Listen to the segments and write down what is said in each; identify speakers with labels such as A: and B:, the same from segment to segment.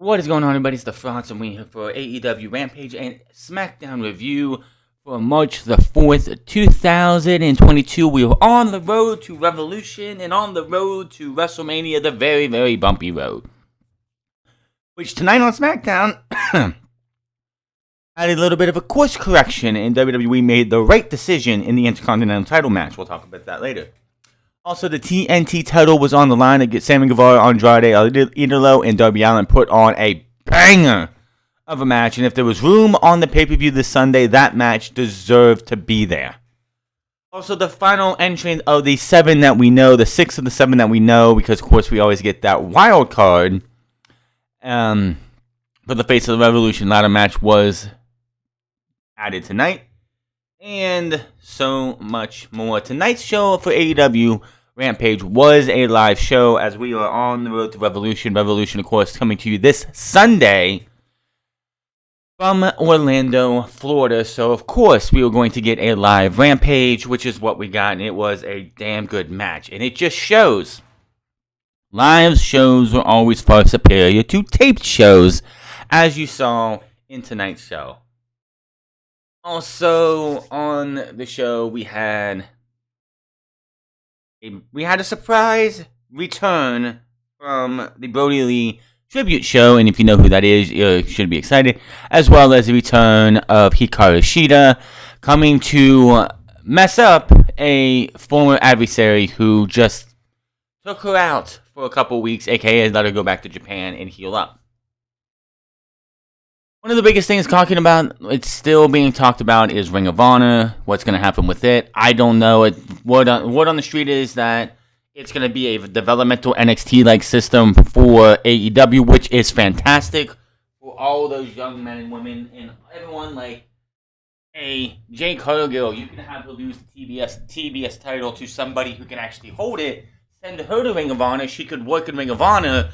A: What is going on, everybody? It's the Frogs, and we're here for AEW Rampage and Smackdown review for March the 4th, 2022. We are on the road to Revolution and on the road to WrestleMania, the very, very bumpy road. Which tonight on SmackDown had a little bit of a course correction, and WWE made the right decision in the Intercontinental title match. We'll talk about that later. Also, the TNT title was on the line against Sammy Guevara, Andrade, Idolo, and Darby Allin put on a banger of a match. And if there was room on the pay-per-view this Sunday, that match deserved to be there. Also, the final entrant of the 7 that we know, the 6 of the 7 that we know, because, of course, we always get that wild card. For the Face of the Revolution ladder match was added tonight. And so much more. Tonight's show for AEW Rampage was a live show as we are on the road to Revolution. Revolution, of course, coming to you this Sunday from Orlando, Florida. So, of course, we were going to get a live Rampage, which is what we got. And it was a damn good match. And it just shows live shows are always far superior to taped shows, as you saw in tonight's show. Also, on the show, we had a surprise return from the Brody Lee tribute show, and if you know who that is, you should be excited, as well as the return of Hikaru Shida, coming to mess up a former adversary who just took her out for a couple weeks, aka let her go back to Japan and heal up. One of the biggest things it's still being talked about, is Ring of Honor. What's going to happen with it? I don't know. Word on the street is that it's going to be a developmental NXT-like system for AEW, which is fantastic for all those young men and women and everyone. Like a Jade Cargill, you can have her lose the TBS title to somebody who can actually hold it. Send her to Ring of Honor. She could work in Ring of Honor,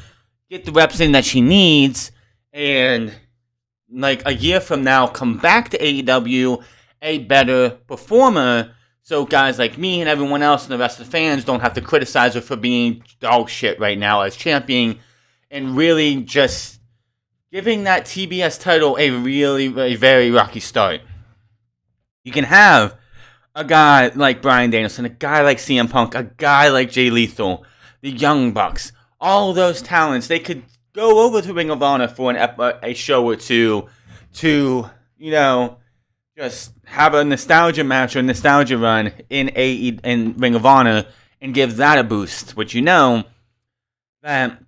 A: get the reps in that she needs, and like a year from now, come back to AEW a better performer, so guys like me and everyone else and the rest of the fans don't have to criticize her for being dog shit right now as champion, and really just giving that TBS title a very rocky start. You can have a guy like Bryan Danielson, a guy like CM Punk, a guy like Jay Lethal, the Young Bucks, all those talents. They could go over to Ring of Honor for a show or two to, just have a nostalgia match or nostalgia run in Ring of Honor and give that a boost. Which that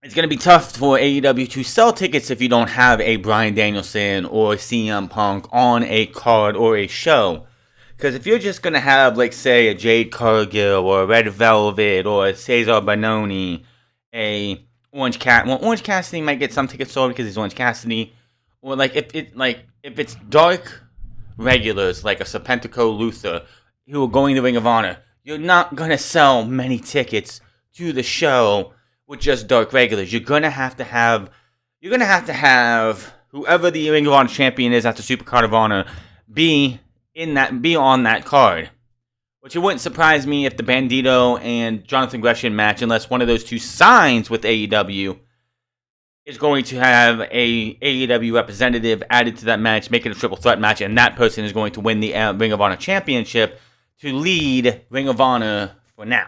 A: it's going to be tough for AEW to sell tickets if you don't have a Bryan Danielson or CM Punk on a card or a show. Because if you're just going to have, like, say, a Jade Cargill or a Red Velvet or a Cesar Bononi, Orange Cassidy might get some tickets sold because he's Orange Cassidy. Or if it's dark regulars like a Serpentico Luther who are going to Ring of Honor, you're not gonna sell many tickets to the show with just dark regulars. You're gonna have to have whoever the Ring of Honor champion is at the Super Card of Honor be on that card. Which it wouldn't surprise me if the Bandito and Jonathan Gresham match, unless one of those two signs with AEW, is going to have a AEW representative added to that match, make it a triple threat match, and that person is going to win the Ring of Honor Championship to lead Ring of Honor for now.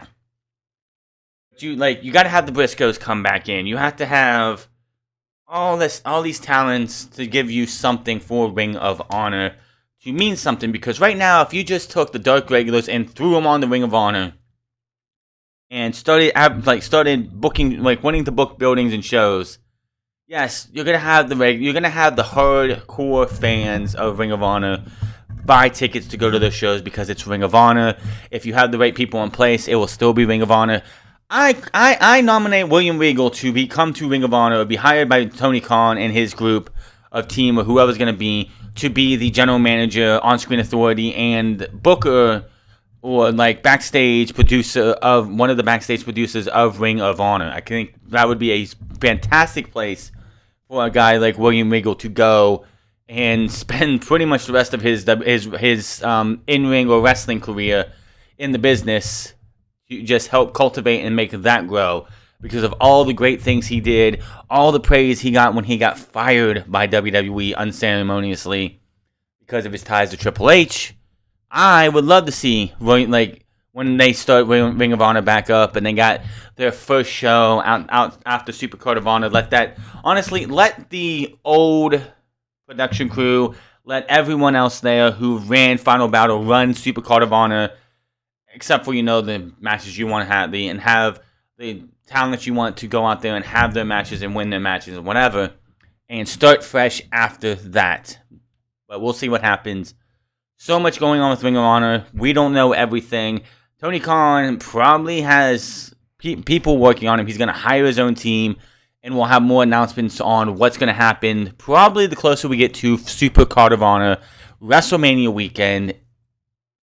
A: But you got to have the Briscoes come back in. You have to have all these talents to give you something for Ring of Honor to mean something, because right now, if you just took the dark regulars and threw them on the Ring of Honor and started booking, wanting to book buildings and shows, yes, you're gonna have the hardcore fans of Ring of Honor buy tickets to go to those shows because it's Ring of Honor. If you have the right people in place, it will still be Ring of Honor. I nominate William Regal to come to Ring of Honor or be hired by Tony Khan and his group of team or whoever's gonna be to be the general manager, on-screen authority, and booker or backstage producer of one of the backstage producers of Ring of Honor. I think that would be a fantastic place for a guy like William Regal to go and spend pretty much the rest of his in-ring or wrestling career in the business to just help cultivate and make that grow. because of all the great things he did, all the praise he got when he got fired by WWE unceremoniously because of his ties to Triple H. I would love to see, like, when they start Ring of Honor back up and they got their first show out after Super Card of Honor, let the old production crew, let everyone else there who ran Final Battle run Super Card of Honor, except for, the matches you want to have, and have the talent that you want to go out there and have their matches and win their matches and whatever, and start fresh after that. But we'll see what happens. So much going on with Ring of Honor. We don't know everything. Tony Khan probably has people working on him. He's going to hire his own team, and we'll have more announcements on what's going to happen probably the closer we get to Super Card of Honor, WrestleMania weekend,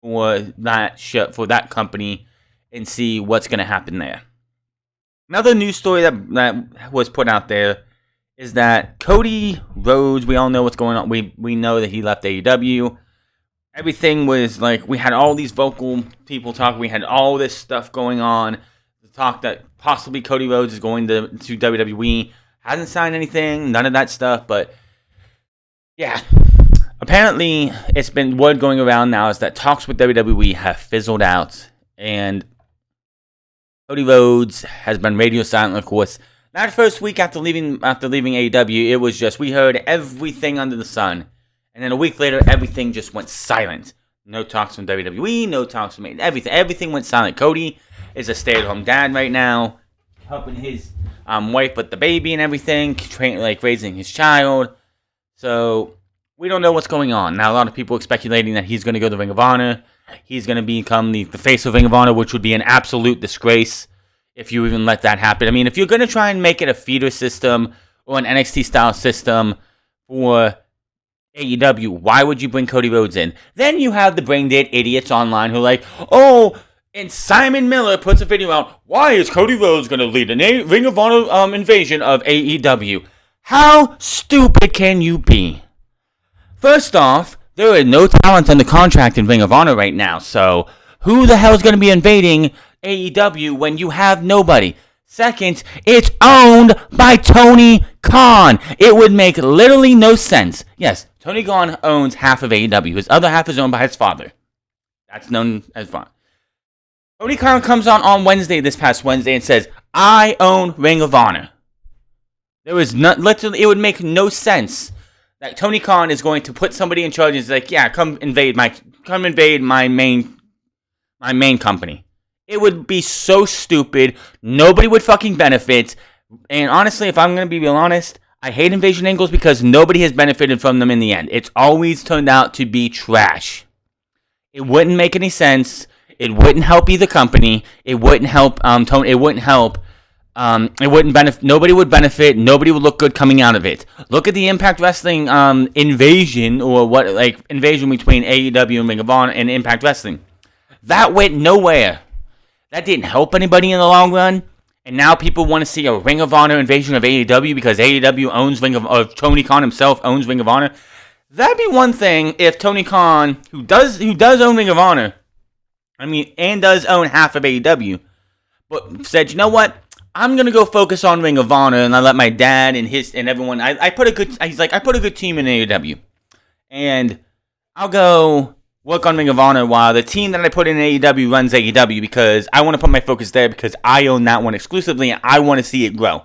A: for that show, for that company, and see what's going to happen there. Another news story that was put out there is that Cody Rhodes, we all know what's going on. We know that he left AEW. Everything was like, we had all these vocal people talk. We had all this stuff going on. The talk that possibly Cody Rhodes is going to WWE. Hasn't signed anything. None of that stuff. But, yeah. Apparently, it's been word going around now is that talks with WWE have fizzled out. And Cody Rhodes has been radio silent, of course. That first week after leaving AEW, it was just, we heard everything under the sun. And then a week later, everything just went silent. No talks from WWE, no talks from everything. Everything went silent. Cody is a stay-at-home dad right now, helping his wife with the baby and everything, raising his child. So we don't know what's going on. Now, a lot of people are speculating that he's going to go to Ring of Honor. He's going to become the face of Ring of Honor, which would be an absolute disgrace if you even let that happen. I mean, if you're going to try and make it a feeder system or an NXT-style system for AEW, why would you bring Cody Rhodes in? Then you have the brain-dead idiots online who are like, and Simon Miller puts a video out, why is Cody Rhodes going to lead a Ring of Honor invasion of AEW? How stupid can you be? First off, there is no talent on the contract in Ring of Honor right now, so who the hell is going to be invading AEW when you have nobody? Second, it's owned by Tony Khan. It would make literally no sense. Yes, Tony Khan owns half of AEW. His other half is owned by his father. That's known as fun. Tony Khan comes on this past Wednesday, and says, I own Ring of Honor. There is literally, it would make no sense that Tony Khan is going to put somebody in charge and is like, yeah, come invade my main company. It would be so stupid. Nobody would fucking benefit. And honestly, if I'm going to be real honest, I hate invasion angles because nobody has benefited from them in the end. It's always turned out to be trash. It wouldn't make any sense. It wouldn't help either company. It wouldn't help Tony. It wouldn't help. It wouldn't benefit. Nobody would benefit. Nobody would look good coming out of it. Look at the Impact Wrestling invasion, or invasion between AEW and Ring of Honor and Impact Wrestling. That went nowhere. That didn't help anybody in the long run. And now people want to see a Ring of Honor invasion of AEW because AEW owns Tony Khan himself owns Ring of Honor. That'd be one thing if Tony Khan, who does own Ring of Honor, and does own half of AEW, but said, you know what? I'm gonna go focus on Ring of Honor, and I let my dad and everyone. He's like, I put a good team in AEW, and I'll go work on Ring of Honor while the team that I put in AEW runs AEW because I want to put my focus there because I own that one exclusively and I want to see it grow.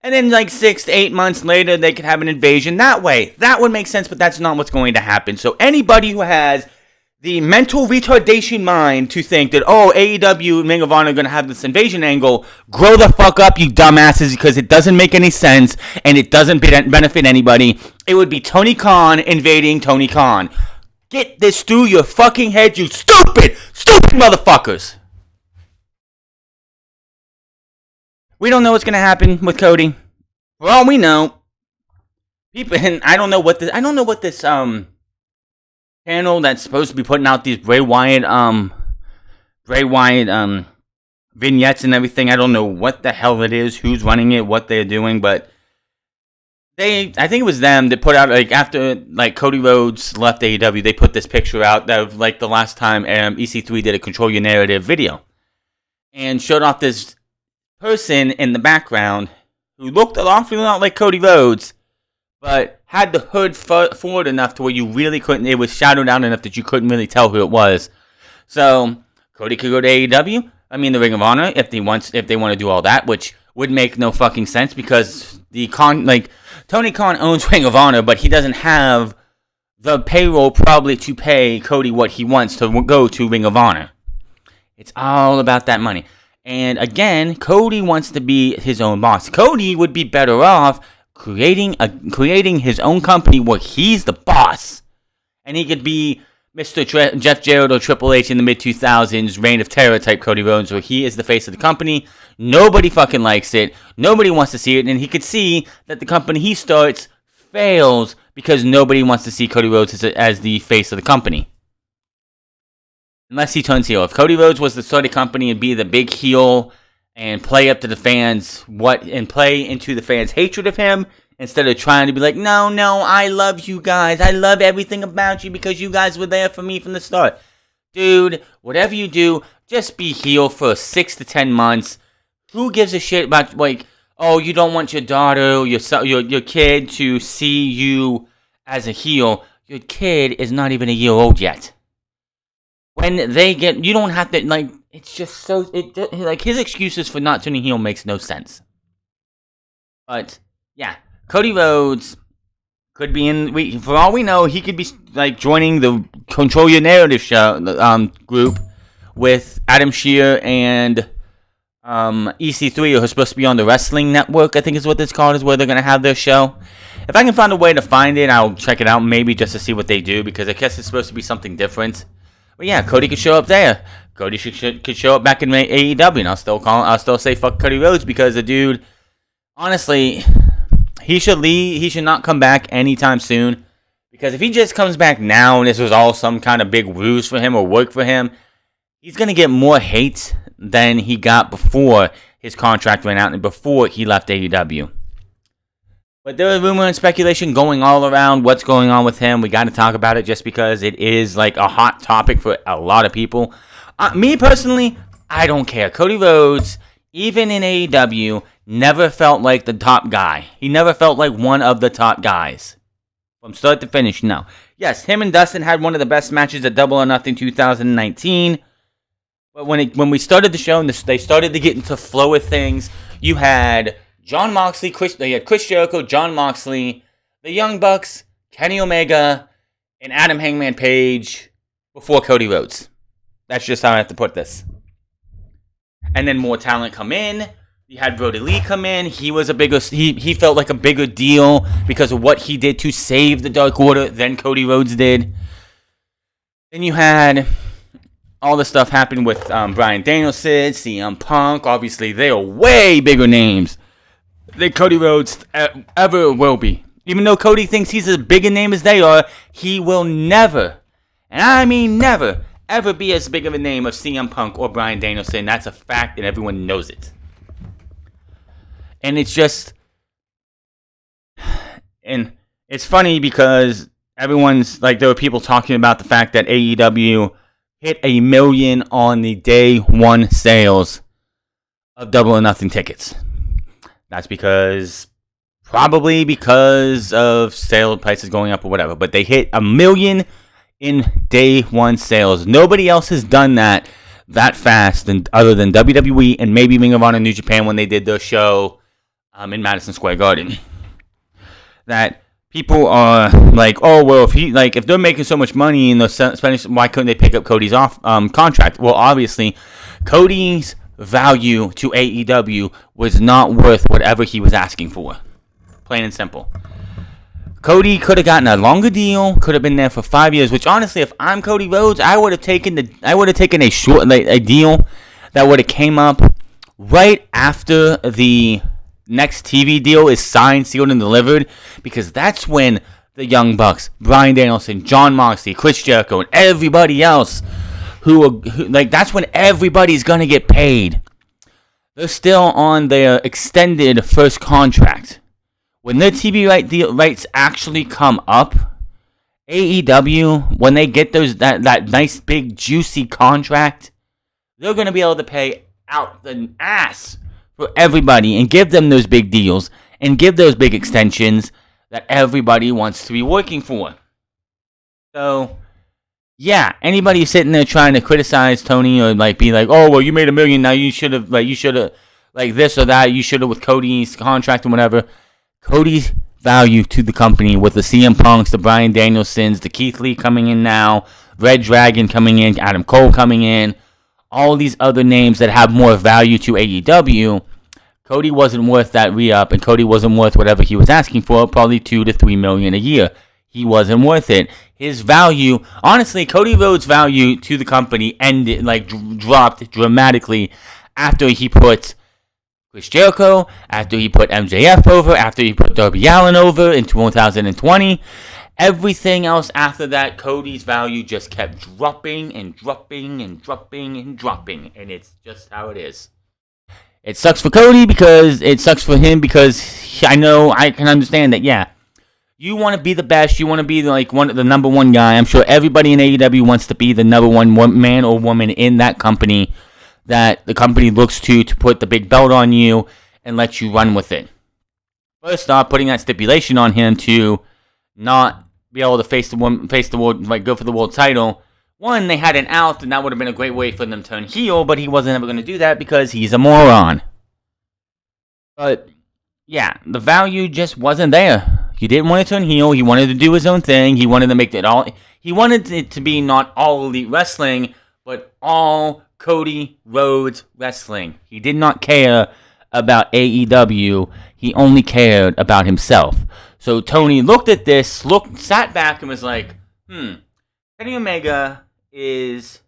A: And then 6 to 8 months later, they could have an invasion that way. That would make sense, but that's not what's going to happen. So anybody who has the mental retardation mind to think that, AEW and Ring of Honor are going to have this invasion angle, grow the fuck up, you dumbasses, because it doesn't make any sense and it doesn't benefit anybody. It would be Tony Khan invading Tony Khan. Get this through your fucking head, you stupid motherfuckers. We don't know what's gonna happen with Cody. For all we know, I don't know what this channel that's supposed to be putting out these Bray Wyatt vignettes and everything. I don't know what the hell it is, who's running it, what they're doing, but I think it was them that put out, after Cody Rhodes left AEW, they put this picture out of the last time EC3 did a Control Your Narrative video and showed off this person in the background who looked an awful lot like Cody Rhodes, but had the hood forward enough to where you really couldn't, it was shadowed out enough that you couldn't really tell who it was. So, Cody could go to AEW, the Ring of Honor, if they want to do all that, which would make no fucking sense because Tony Khan owns Ring of Honor, but he doesn't have the payroll probably to pay Cody what he wants to go to Ring of Honor. It's all about that money. And again, Cody wants to be his own boss. Cody would be better off creating his own company where he's the boss. And he could be Mr. Jeff Jarrett or Triple H in the mid-2000s, Reign of Terror type Cody Rhodes, where he is the face of the company. Nobody fucking likes it. Nobody wants to see it. And he could see that the company he starts fails because nobody wants to see Cody Rhodes as the face of the company. Unless he turns heel. If Cody Rhodes was to start a company and be the big heel and play up to the fans and play into the fans' hatred of him, instead of trying to be like, no, I love you guys. I love everything about you because you guys were there for me from the start. Dude, whatever you do, just be heel for 6 to 10 months. Who gives a shit about, you don't want your daughter, your kid to see you as a heel. Your kid is not even a year old yet. When they get, you don't have to, it's just so, his excuses for not turning heel makes no sense. But, yeah, Cody Rhodes could be for all we know, he could be, joining the Control Your Narrative show, group with Adam Shear and, EC3, who are supposed to be on the Wrestling Network, I think is what it's called, is where they're going to have their show. If I can find a way to find it, I'll check it out, maybe just to see what they do, because I guess it's supposed to be something different. But yeah, Cody could show up there. Cody could show up back in AEW, and I'll still say fuck Cody Rhodes, because the dude, honestly, he should leave. He should not come back anytime soon, because if he just comes back now and this was all some kind of big ruse for him or work for him, he's gonna get more hate than he got before his contract ran out and before he left AEW. But there is rumor and speculation going all around what's going on with him. We got to talk about it just because it is a hot topic for a lot of people. Me personally, I don't care. Cody Rhodes, even in AEW, never felt like the top guy. He never felt like one of the top guys. From start to finish, no. Yes, him and Dustin had one of the best matches at Double or Nothing 2019. But when we started the show and they started to get into flow of things, you had Jon Moxley, Chris Jericho, Jon Moxley, the Young Bucks, Kenny Omega, and Adam Hangman Page before Cody Rhodes. That's just how I have to put this. And then more talent come in. You had Brody Lee come in. He was he felt like a bigger deal because of what he did to save the Dark Order than Cody Rhodes did. Then you had all the stuff happen with Bryan Danielson, CM Punk. Obviously, they are way bigger names than Cody Rhodes ever will be. Even though Cody thinks he's as big a name as they are, he will never, and I mean never, ever be as big of a name of CM Punk or Bryan Danielson. That's a fact, and everyone knows it. And it's just, and it's funny because everyone's there were people talking about the fact that AEW hit 1 million on the day one sales of Double or Nothing tickets. That's probably because of sale prices going up or whatever. But they hit 1 million in day one sales. Nobody else has done that fast other than WWE and maybe Ring of Honor New Japan when they did their show in Madison Square Garden. That people are if they're making so much money and they're spending, why couldn't they pick up Cody's contract? Well, obviously, Cody's value to AEW was not worth whatever he was asking for. Plain and simple. Cody could have gotten a longer deal, could have been there for 5 years, which honestly, if I'm Cody Rhodes, I would have taken a short a deal that would have came up right after the next TV deal is signed, sealed, and delivered, because that's when the Young Bucks, Bryan Danielson, Jon Moxley, Chris Jericho, and everybody else that's when everybody's gonna get paid. They're still on their extended first contract. When their TV rights actually come up, AEW, when they get that nice big juicy contract, they're gonna be able to pay out the ass for everybody and give them those big deals and give those big extensions that everybody wants to be working for. So, yeah, anybody sitting there trying to criticize Tony or like be like, oh, well, you made $1 million, now you should have like this or that, you should have with Cody's contract and whatever. Cody's value to the company with the CM Punks, the Bryan Danielsons, the Keith Lee coming in now, Red Dragon coming in, Adam Cole coming in, all these other names that have more value to AEW. Cody wasn't worth that re-up, and Cody wasn't worth whatever he was asking for, probably $2 to $3 million a year. He wasn't worth it. His value, honestly, Cody Rhodes' value to the company ended, dropped dramatically after he put Chris Jericho, after he put MJF over, after he put Darby Allin over in 2020. Everything else after that, Cody's value just kept dropping and dropping and dropping and dropping. And it's just how it is. It sucks for Cody because it sucks for him because I know I can understand that, yeah. You want to be the best. You want to be the number one guy. I'm sure everybody in AEW wants to be the number one man or woman in that company that the company looks to put the big belt on you and let you run with it. First off, putting that stipulation on him to not be able to face the world, go for the world title. One, they had an out, and that would have been a great way for them to turn heel, but he wasn't ever going to do that because he's a moron. But yeah, the value just wasn't there. He didn't want to turn heel. He wanted to do his own thing. He wanted to make it all. He wanted it to be not all Elite Wrestling, but all Cody Rhodes Wrestling. He did not care about AEW. He only cared about himself. So Tony looked at this, sat back, and was like, Kenny Omega is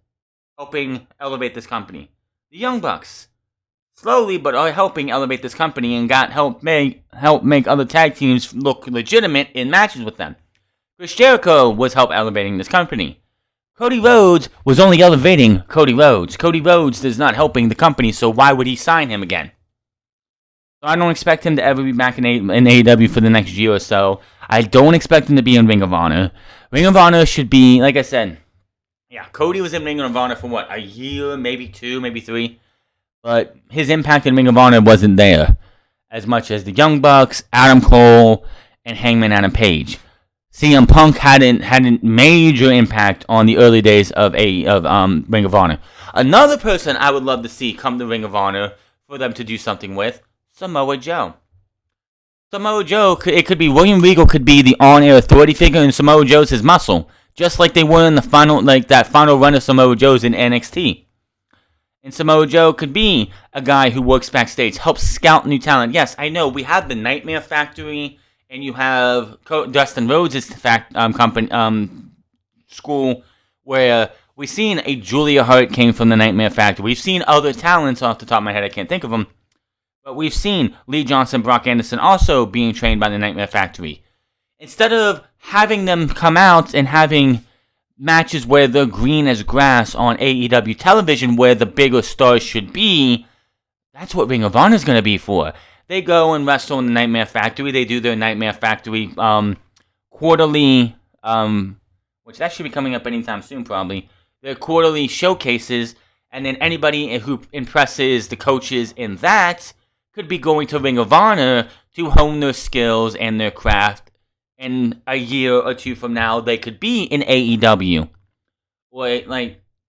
A: helping elevate this company. The Young Bucks, slowly but are helping elevate this company and help make other tag teams look legitimate in matches with them. Chris Jericho was help elevating this company. Cody Rhodes was only elevating Cody Rhodes. Cody Rhodes is not helping the company, so why would he sign him again? So I don't expect him to ever be back in AEW for the next year or so. I don't expect him to be in Ring of Honor. Ring of Honor should be, like I said, yeah, Cody was in Ring of Honor for what, a year, maybe 2, maybe 3. But his impact in Ring of Honor wasn't there as much as the Young Bucks, Adam Cole, and Hangman Adam Page. CM Punk had a major impact on the early days of Ring of Honor. Another person I would love to see come to Ring of Honor for them to do something with, Samoa Joe. Samoa Joe, it could be William Regal could be the on-air authority figure, and Samoa Joe's his muscle, just like they were in the final, that final run of Samoa Joe's in NXT. And Samoa Joe could be a guy who works backstage, helps scout new talent. Yes, I know we have the Nightmare Factory, and you have Dustin Rhodes' school, where we've seen a Julia Hart came from the Nightmare Factory. We've seen other talents off the top of my head, I can't think of them. But we've seen Lee Johnson, Brock Anderson also being trained by the Nightmare Factory. Instead of having them come out and having matches where they're green as grass on AEW television where the bigger stars should be, that's what Ring of Honor is going to be for. They go and wrestle in the Nightmare Factory. They do their Nightmare Factory quarterly, which that should be coming up anytime soon probably, their quarterly showcases, and then anybody who impresses the coaches in that could be going to Ring of Honor to hone their skills and their craft. And a year or 2 from now, they could be in AEW. Or,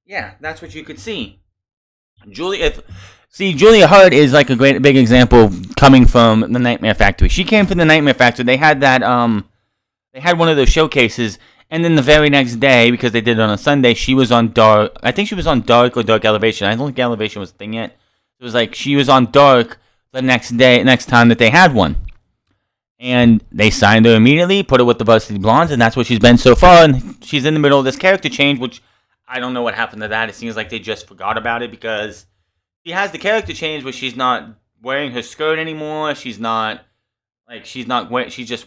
A: yeah, that's what you could see. Julia Hart is like a big example coming from the Nightmare Factory. She came from the Nightmare Factory. They had that, they had one of those showcases, and then the very next day, because they did it on a Sunday, she was on Dark. I think she was on Dark or Dark Elevation. I don't think Elevation was a thing yet. It was like she was on Dark the next time that they had one. And they signed her immediately, put her with the Varsity Blondes, and that's what she's been so far. And she's in the middle of this character change, which I don't know what happened to that. It seems like they just forgot about it because she has the character change where she's not wearing her skirt anymore. She just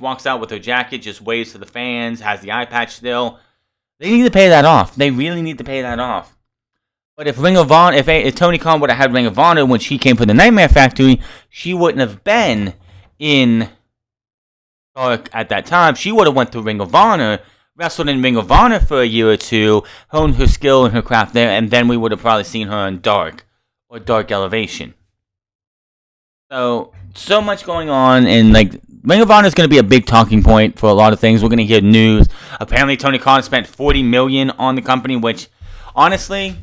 A: walks out with her jacket, just waves to the fans, has the eye patch still. They need to pay that off. They really need to pay that off. But if Ring of Honor, if Tony Khan would have had Ring of Honor when she came from the Nightmare Factory, she wouldn't have been in Dark at that time. She would have went to Ring of Honor, wrestled in Ring of Honor for a year or 2, honed her skill and her craft there, and then we would have probably seen her in Dark or Dark Elevation. So much going on, and like Ring of Honor is going to be a big talking point for a lot of things. We're going to hear news. Apparently, Tony Khan spent $40 million on the company, which, honestly,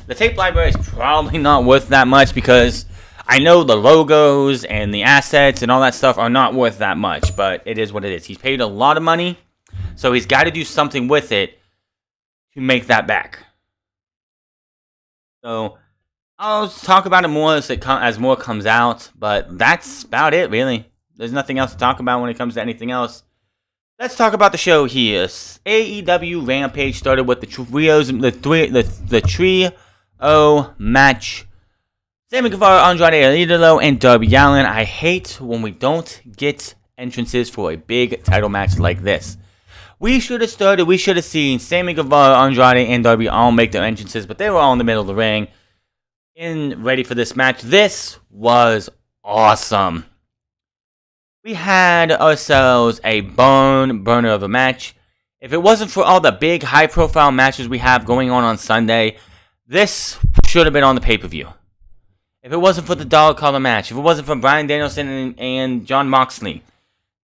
A: the tape library is probably not worth that much because I know the logos and the assets and all that stuff are not worth that much, but it is what it is. He's paid a lot of money, so he's got to do something with it to make that back. So I'll talk about it more as more comes out, but that's about it, really. There's nothing else to talk about when it comes to anything else. Let's talk about the show here. AEW Rampage started with the trio match. Sammy Guevara, Andrade Idolo, and Darby Allin. I hate when we don't get entrances for a big title match like this. We should have seen Sammy Guevara, Andrade, and Darby all make their entrances, but they were all in the middle of the ring and ready for this match. This was awesome. We had ourselves a burner of a match. If it wasn't for all the big, high-profile matches we have going on Sunday, this should have been on the pay-per-view. If it wasn't for the dog collar match, if it wasn't for Bryan Danielson and Jon Moxley,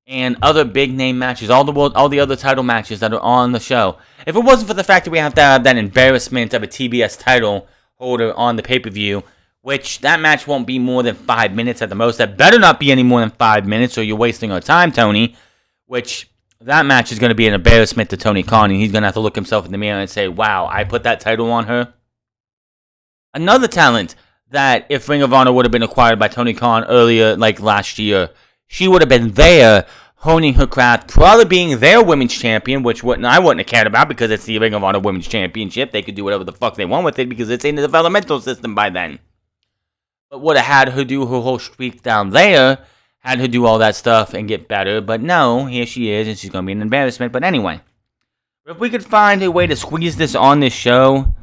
A: and other big-name matches, all the other title matches that are on the show, if it wasn't for the fact that we have to have that embarrassment of a TBS title holder on the pay-per-view, which that match won't be more than 5 minutes at the most. That better not be any more than 5 minutes, or you're wasting our time, Tony. Which, that match is going to be an embarrassment to Tony Khan, and he's going to have to look himself in the mirror and say, wow, I put that title on her. Another talent that, if Ring of Honor would have been acquired by Tony Khan earlier, like last year, she would have been there, honing her craft, probably being their women's champion, which I wouldn't have cared about because it's the Ring of Honor Women's Championship. They could do whatever the fuck they want with it because it's in the developmental system by then. But would have had her do her whole streak down there, had her do all that stuff and get better. But no, here she is, and she's going to be an embarrassment. But anyway, if we could find a way to squeeze this on this show,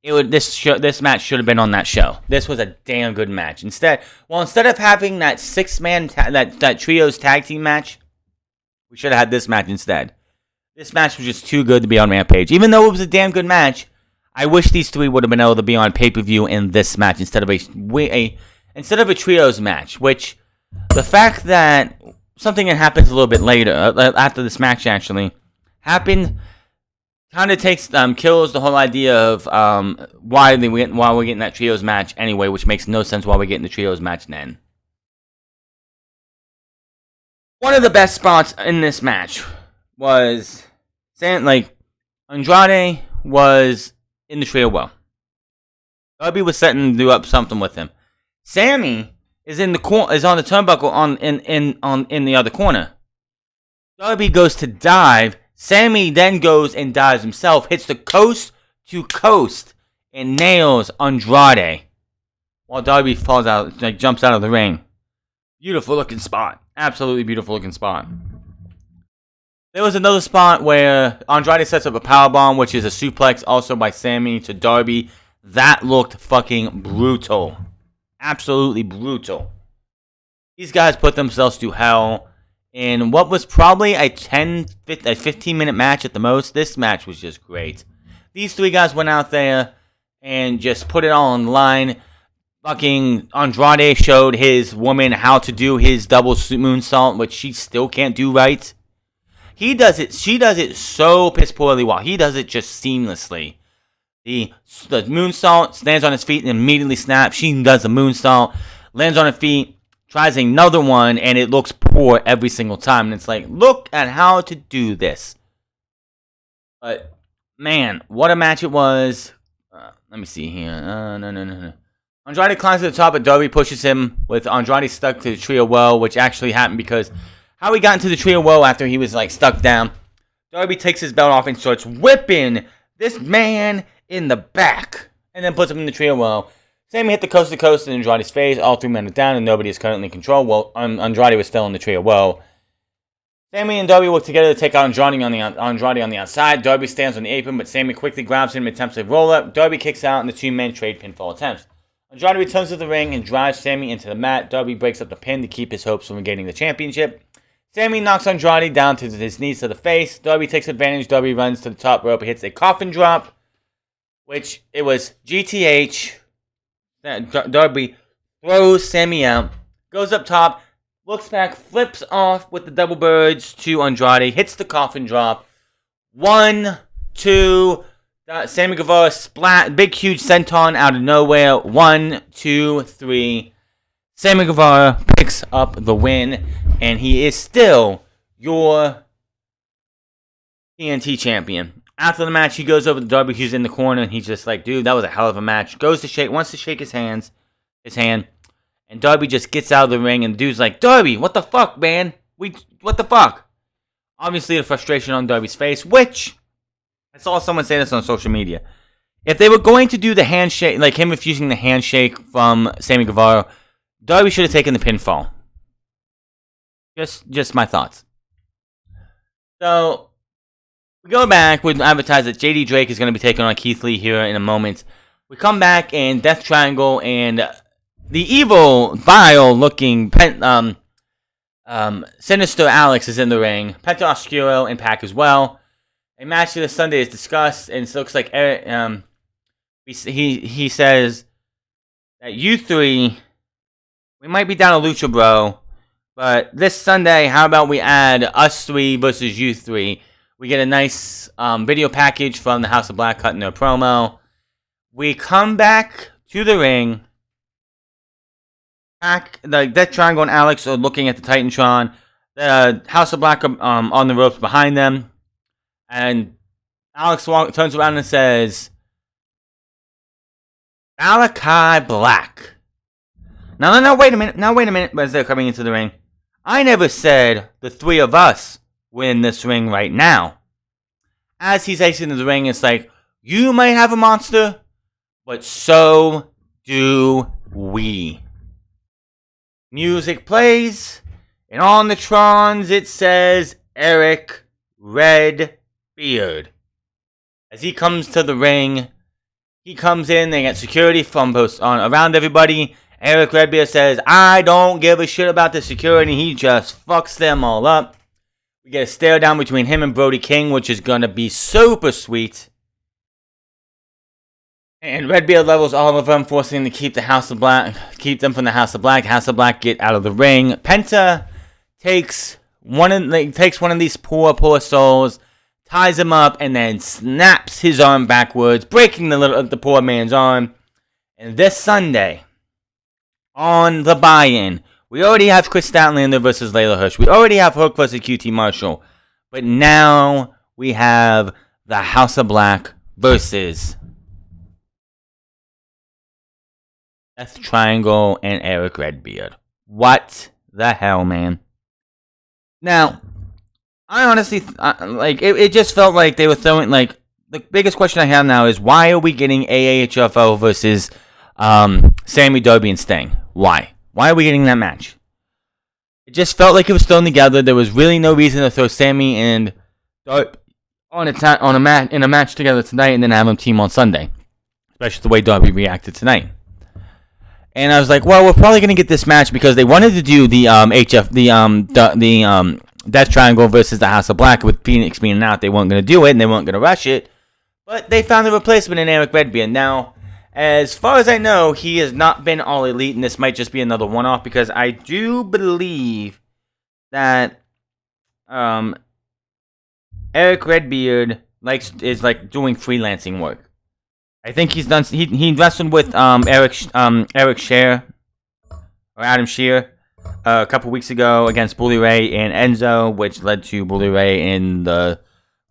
A: this match should have been on that show. This was a damn good match. Instead of having that six-man, that trios tag team match, we should have had this match instead. This match was just too good to be on Rampage. Even though it was a damn good match, I wish these three would have been able to be on pay-per-view in this match instead of a trios match. Which, the fact that something that happens a little bit later, after this match actually happened, kind of kills the whole idea of why we're getting that trios match anyway, which makes no sense why we're getting the trios match then. One of the best spots in this match was Andrade was in the trio well. Darby was setting to do up something with him. Sammy is on the turnbuckle in the other corner. Darby goes to dive. Sammy then goes and dives himself, hits the coast to coast, and nails Andrade while Darby falls out, jumps out of the ring. Beautiful looking spot. Absolutely beautiful looking spot. There was another spot where Andrade sets up a powerbomb, which is a suplex also by Sammy to Darby. That looked fucking brutal. Absolutely brutal. These guys put themselves to hell in what was probably a 15-minute match at the most. This match was just great. These three guys went out there and just put it all on the line. Fucking Andrade showed his woman how to do his double moonsault, which she still can't do right. She does it so piss poorly while he does it just seamlessly. The moonsault, stands on his feet and immediately snaps. She does the moonsault, lands on her feet, tries another one, and it looks poor every single time. And it's like, look at how to do this. But, man, what a match it was. Let me see here. No. Andrade climbs to the top, but Darby pushes him with Andrade stuck to the trio well, which actually happened because how he got into the trio well after he was stuck down. Darby takes his belt off and starts whipping this man in the back, and then puts him in the trio well. Sammy hit the coast to coast in Andrade's face. All three men are down, and nobody is currently in control. Well, Andrade was still in the trio well. Sammy and Darby work together to take out Andrade on the outside. Darby stands on the apron, but Sammy quickly grabs him and attempts a roll-up. Darby kicks out, and the two-men trade pinfall attempts. Andrade returns to the ring and drives Sammy into the mat. Darby breaks up the pin to keep his hopes from regaining the championship. Sammy knocks Andrade down to his knees to the face. Darby takes advantage. Darby runs to the top rope and hits a coffin drop, which it was GTH. Darby throws Sammy out. goes up top, looks back, flips off with the double birds to Andrade, hits the coffin drop. 1, 2, Sammy Guevara splat, big huge senton out of nowhere. 1, 2, 3. Sammy Guevara picks up the win, and he is still your TNT champion. After the match, he goes over to Darby, who's in the corner, and he's just like, dude, that was a hell of a match. Wants to shake his hand, and Darby just gets out of the ring, and the dude's like, Darby, what the fuck, man? What the fuck? Obviously, the frustration on Darby's face, which, I saw someone say this on social media. If they were going to do the handshake, like him refusing the handshake from Sammy Guevara, Darby should have taken the pinfall. Just my thoughts. So, we go back, we advertise that JD Drake is going to be taking on Keith Lee here in a moment. We come back, and Death Triangle and the evil, vile-looking, sinister Alex is in the ring. Penta Oscuro and Pac as well. A match this Sunday is discussed, and it looks like he says that you three, we might be down to Lucha Bro, but this Sunday, how about we add us three versus you three? We get a nice video package from the House of Black cutting their promo. We come back to the ring. The Death Triangle and Alex are looking at the Titantron. The House of Black are on the ropes behind them. And Alex turns around and says, Malachi Black. No, wait a minute. As they're coming into the ring. I never said the three of us were in this ring right now. As he's exiting the ring, it's like, you might have a monster, but so do we. Music plays, and on the Trons it says Eric Redbeard. As he comes to the ring, he comes in, they get security from around everybody. Eric Redbeard says, I don't give a shit about the security. He just fucks them all up. We get a stare down between him and Brody King, which is going to be super sweet. And Redbeard levels all of them, forcing them to keep them from the House of Black. House of Black get out of the ring. Penta takes one of these poor souls, ties him up, and then snaps his arm backwards, breaking the poor man's arm. And this Sunday, on the buy-in, we already have Chris Statlander versus Layla Hirsch. We already have Hook versus QT Marshall. But now we have the House of Black versus Death Triangle and Eric Redbeard. What the hell, man? Now, I honestly, it just felt like they were throwing, the biggest question I have now is, why are we getting AAHFO versus Sammy, Darby, and Sting? Why? Why are we getting that match? It just felt like it was thrown together. There was really no reason to throw Sammy and Darby in a match together tonight and then have them team on Sunday. Especially the way Darby reacted tonight. And I was like, well, we're probably going to get this match because they wanted to do the Death Triangle versus the House of Black with Phoenix being out. They weren't going to do it and they weren't going to rush it. But they found a replacement in Eric Redbeard. Now, as far as I know, he has not been all elite, and this might just be another one-off because I do believe that Eric Redbeard is doing freelancing work. I think he's done. He wrestled with Eric Shear or Adam Shear a couple weeks ago against Bully Ray and Enzo, which led to Bully Ray and the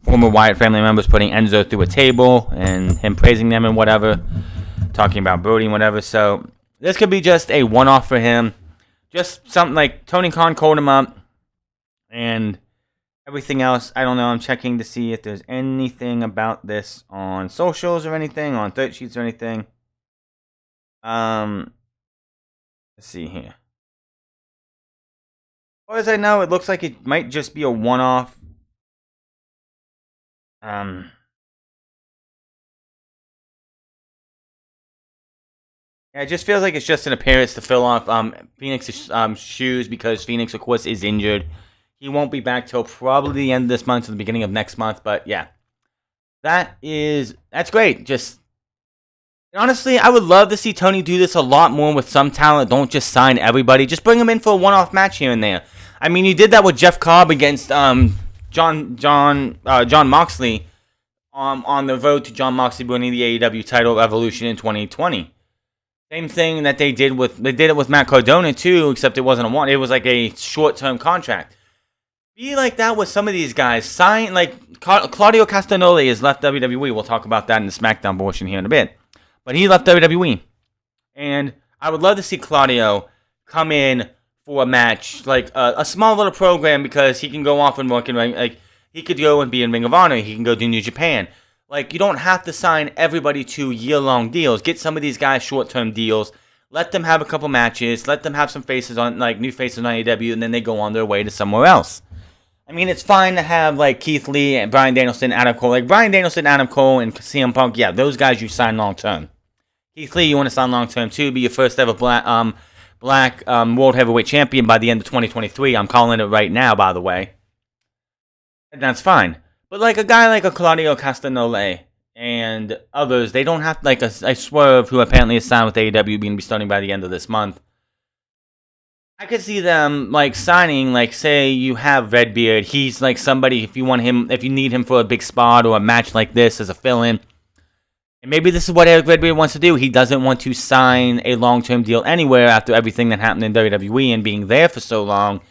A: former Wyatt family members putting Enzo through a table and him praising them and whatever, talking about Brody and whatever. So this could be just a one-off for him. Just something like Tony Khan called him up and everything else, I don't know. I'm checking to see if there's anything about this on socials or anything, on third sheets or anything. Let's see here. As far as I know, it looks like it might just be a one-off. Yeah, it just feels like it's just an appearance to fill off Phoenix's shoes because Phoenix, of course, is injured. He won't be back till probably the end of this month or the beginning of next month. But yeah, that's great. Just Honestly, I would love to see Tony do this a lot more with some talent. Don't just sign everybody. Just bring them in for a one-off match here and there. I mean, you did that with Jeff Cobb against John Moxley on the road to John Moxley winning the AEW title Evolution in 2020. Same thing that they did it with Matt Cardona too, except it wasn't it was like a short-term contract. Be like that with some of these guys. Sign like Claudio Castagnoli has left WWE. We'll talk about that in the SmackDown portion here in a bit. But he left WWE. And I would love to see Claudio come in for a match, like a small little program, because he can go off and work in, like, he could go and be in Ring of Honor. He can go do New Japan. Like, you don't have to sign everybody to year-long deals. Get some of these guys short-term deals. Let them have a couple matches. Let them have some faces on, like, new faces on AEW, and then they go on their way to somewhere else. I mean, it's fine to have, like, Keith Lee and Bryan Danielson, Adam Cole. Like, Bryan Danielson, Adam Cole, and CM Punk, yeah, those guys you sign long-term. Keith Lee, you want to sign long-term, too. Be your first ever black World Heavyweight Champion by the end of 2023. I'm calling it right now, by the way. And that's fine. But, like, a guy like a Claudio Castagnoli and others, they don't have, like, a Swerve, who apparently is signed with AEW, going to be starting by the end of this month. I could see them, like, signing, like, say you have Redbeard. He's, like, somebody, if you need him for a big spot or a match like this as a fill-in. And maybe this is what Eric Redbeard wants to do. He doesn't want to sign a long-term deal anywhere after everything that happened in WWE and being there for so long,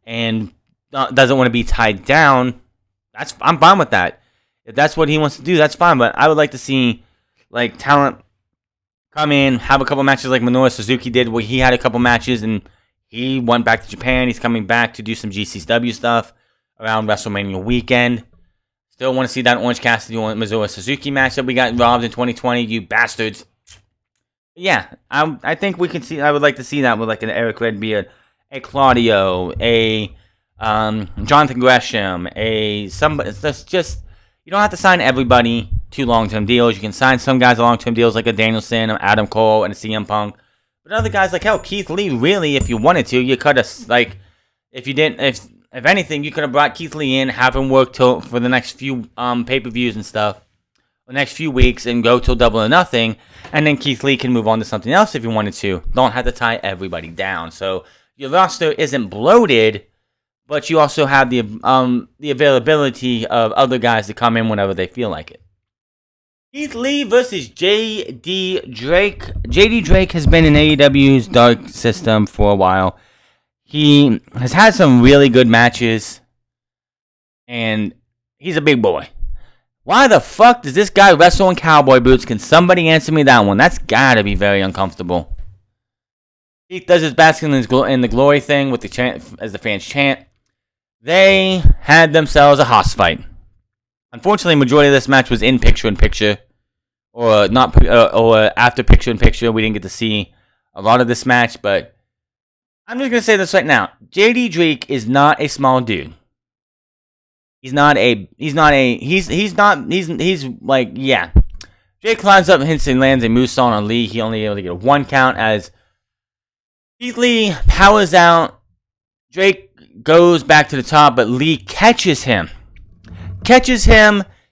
A: and doesn't want to be tied down. I'm fine with that. If that's what he wants to do, that's fine. But I would like to see, like, talent come in, have a couple matches like Minoru Suzuki did, where he had a couple matches and he went back to Japan. He's coming back to do some GCW stuff around WrestleMania weekend. Still want to see that Orange Cassidy and Minoru Suzuki match that we got robbed in 2020, you bastards. Yeah, I think we can see. I would like to see that with, like, an Eric Redbeard, a Claudio, a Jonathan Gresham, somebody. That's just, you don't have to sign everybody to long-term deals. You can sign some guys to long-term deals, like a Danielson, Adam Cole, and a CM Punk. But other guys, like, hell, Keith Lee, really, if you wanted to, you could have, like, if anything, you could have brought Keith Lee in, have him work for the next few pay-per-views and stuff, the next few weeks, and go till Double or Nothing, and then Keith Lee can move on to something else if you wanted to. Don't have to tie everybody down. So your roster isn't bloated, but you also have the availability of other guys to come in whenever they feel like it. Keith Lee versus J.D. Drake. J.D. Drake has been in AEW's Dark System for a while. He has had some really good matches, and he's a big boy. Why the fuck does this guy wrestle in cowboy boots? Can somebody answer me that one? That's gotta be very uncomfortable. He does his basking in the glory thing with the chant, as the fans chant. They had themselves a hoss fight. Unfortunately, majority of this match was in picture-in-picture, or not, or after picture-in-picture. We didn't get to see a lot of this match, but I'm just gonna say this right now. JD Drake is not a small dude. He's like, yeah. Drake climbs up, hits and lands a moonsault on Lee. He only able to get a 1 count as Keith Lee powers out. Drake goes back to the top, but Lee catches him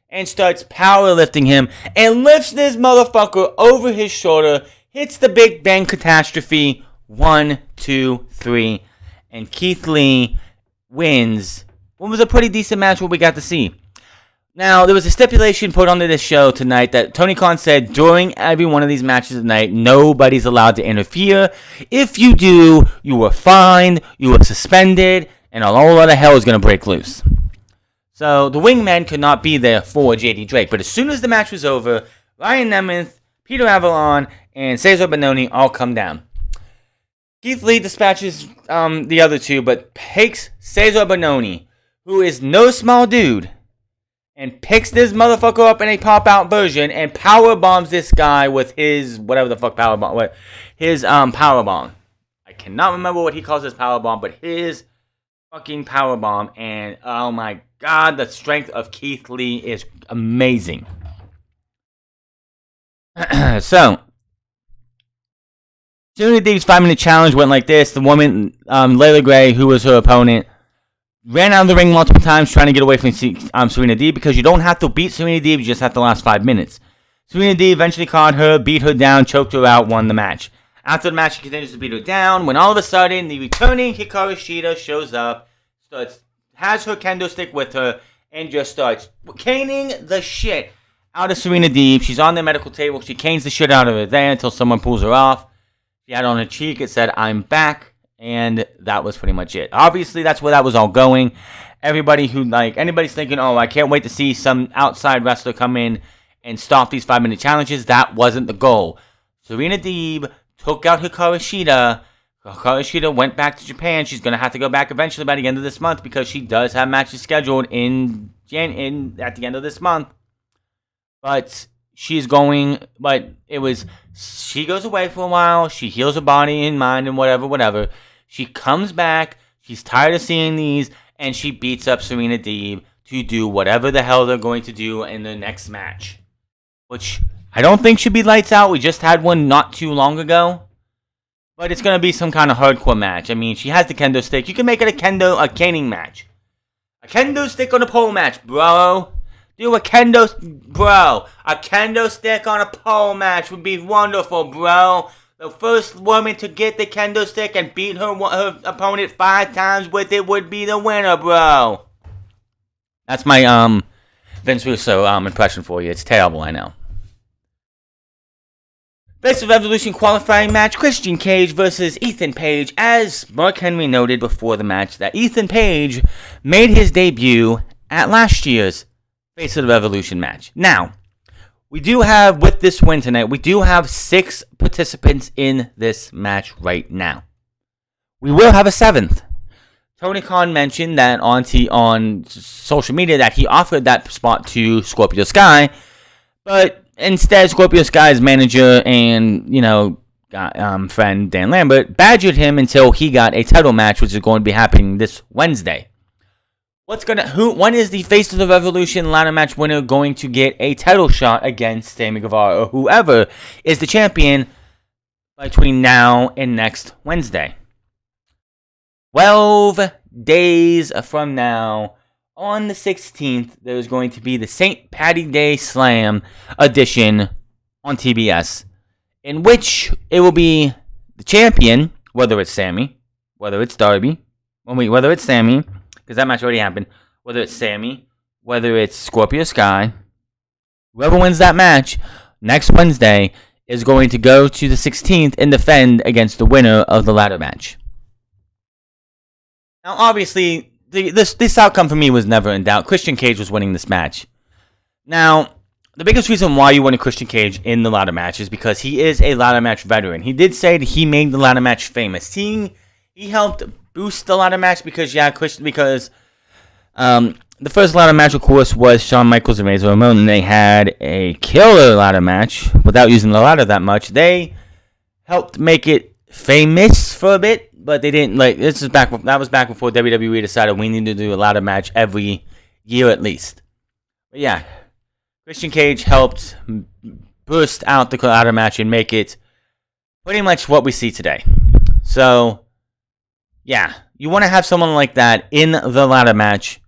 A: and starts powerlifting him and lifts this motherfucker over his shoulder, hits the Big Bang Catastrophe. 1, 2, 3, and Keith Lee wins. What was a pretty decent match what we got to see. Now, there was a stipulation put onto this show tonight that Tony Khan said during every one of these matches tonight, nobody's allowed to interfere. If you do, you were fined, you were suspended, and a whole lot of hell is going to break loose. So, the wingmen could not be there for JD Drake. But as soon as the match was over, Ryan Nemeth, Peter Avalon, and Cesar Bononi all come down. Keith Lee dispatches the other two, but takes Cesar Bononi, who is no small dude, and picks this motherfucker up in a pop-out version and power bombs this guy with his whatever the fuck power bomb. His power bomb. I cannot remember what he calls his power bomb, but his fucking power bomb. And oh my god, the strength of Keith Lee is amazing. So, Serena Deeb's 5-minute challenge went like this. The woman, Layla Gray, who was her opponent, ran out of the ring multiple times trying to get away from Serena Deeb, because you don't have to beat Serena Deeb, you just have to last 5 minutes. Serena Deeb eventually caught her, beat her down, choked her out, won the match. After the match, she continues to beat her down, when all of a sudden, the returning Hikaru Shida shows up, has her kendo stick with her, and just starts caning the shit out of Serena Deeb. She's on the medical table. She canes the shit out of her there until someone pulls her off. She had on her cheek, it said, "I'm back," and that was pretty much it. Obviously, that's where that was all going. Anybody's thinking, oh, I can't wait to see some outside wrestler come in and stop these 5-minute challenges. That wasn't the goal. Serena Deeb took out Hikaru Shida. Hikaru Shida went back to Japan. She's going to have to go back eventually by the end of this month because she does have matches scheduled at the end of this month. But she goes away for a while. She heals her body and mind and whatever. She comes back. She's tired of seeing these. And she beats up Serena Deeb to do whatever the hell they're going to do in the next match. Which I don't think should be lights out. We just had one not too long ago. But it's going to be some kind of hardcore match. I mean, she has the kendo stick. You can make it a caning match. A kendo stick on a pole match, bro. A kendo stick on a pole match would be wonderful, bro. The first woman to get the kendo stick and beat her opponent 5 times with it would be the winner, bro. That's my Vince Russo impression for you. It's terrible, I know. Best of Evolution qualifying match, Christian Cage versus Ethan Page. As Mark Henry noted before the match, that Ethan Page made his debut at last year's Face of Evolution match. Now, we do have, with this win tonight, we do have 6 participants in this match right now. We will have a 7th. Tony Khan mentioned that on social media that he offered that spot to Scorpio Sky, but instead Scorpio Sky's manager and, friend Dan Lambert badgered him until he got a title match, which is going to be happening this Wednesday. When is the Face of the Revolution ladder match winner going to get a title shot against Sammy Guevara or whoever is the champion between now and next Wednesday? 12 days from now, on the 16th, there's going to be the St. Patty Day Slam edition on TBS, in which it will be the champion, whether it's Sammy, whether it's Darby, whether it's Sammy, because that match already happened, whether it's Sammy, whether it's Scorpio Sky, whoever wins that match next Wednesday is going to go to the 16th and defend against the winner of the ladder match. Now, obviously, this outcome for me was never in doubt. Christian Cage was winning this match. Now, the biggest reason why you wanted Christian Cage in the ladder match is because he is a ladder match veteran. He did say that he made the ladder match famous. He helped boost the ladder match because the first ladder match, of course, was Shawn Michaels and Razor Ramon, and they had a killer ladder match without using the ladder that much. They helped make it famous for a bit, but they didn't that was back before WWE decided we need to do a ladder match every year at least. But yeah, Christian Cage helped burst out the ladder match and make it pretty much what we see today. So yeah, you want to have someone like that in the ladder match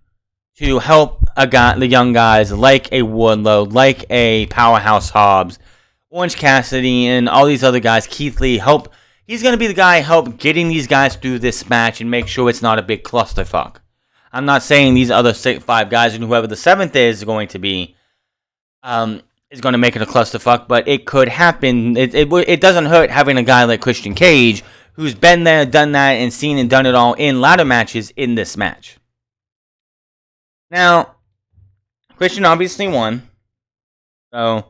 A: to help the young guys like a Wardlow, like a Powerhouse Hobbs, Orange Cassidy, and all these other guys. Keith Lee, he's going to be the guy help getting these guys through this match and make sure it's not a big clusterfuck. I'm not saying these other 5 guys and whoever the 7th is going to be is going to make it a clusterfuck, but it could happen. It doesn't hurt having a guy like Christian Cage who's been there, done that, and seen and done it all in ladder matches in this match. Now, Christian obviously won, so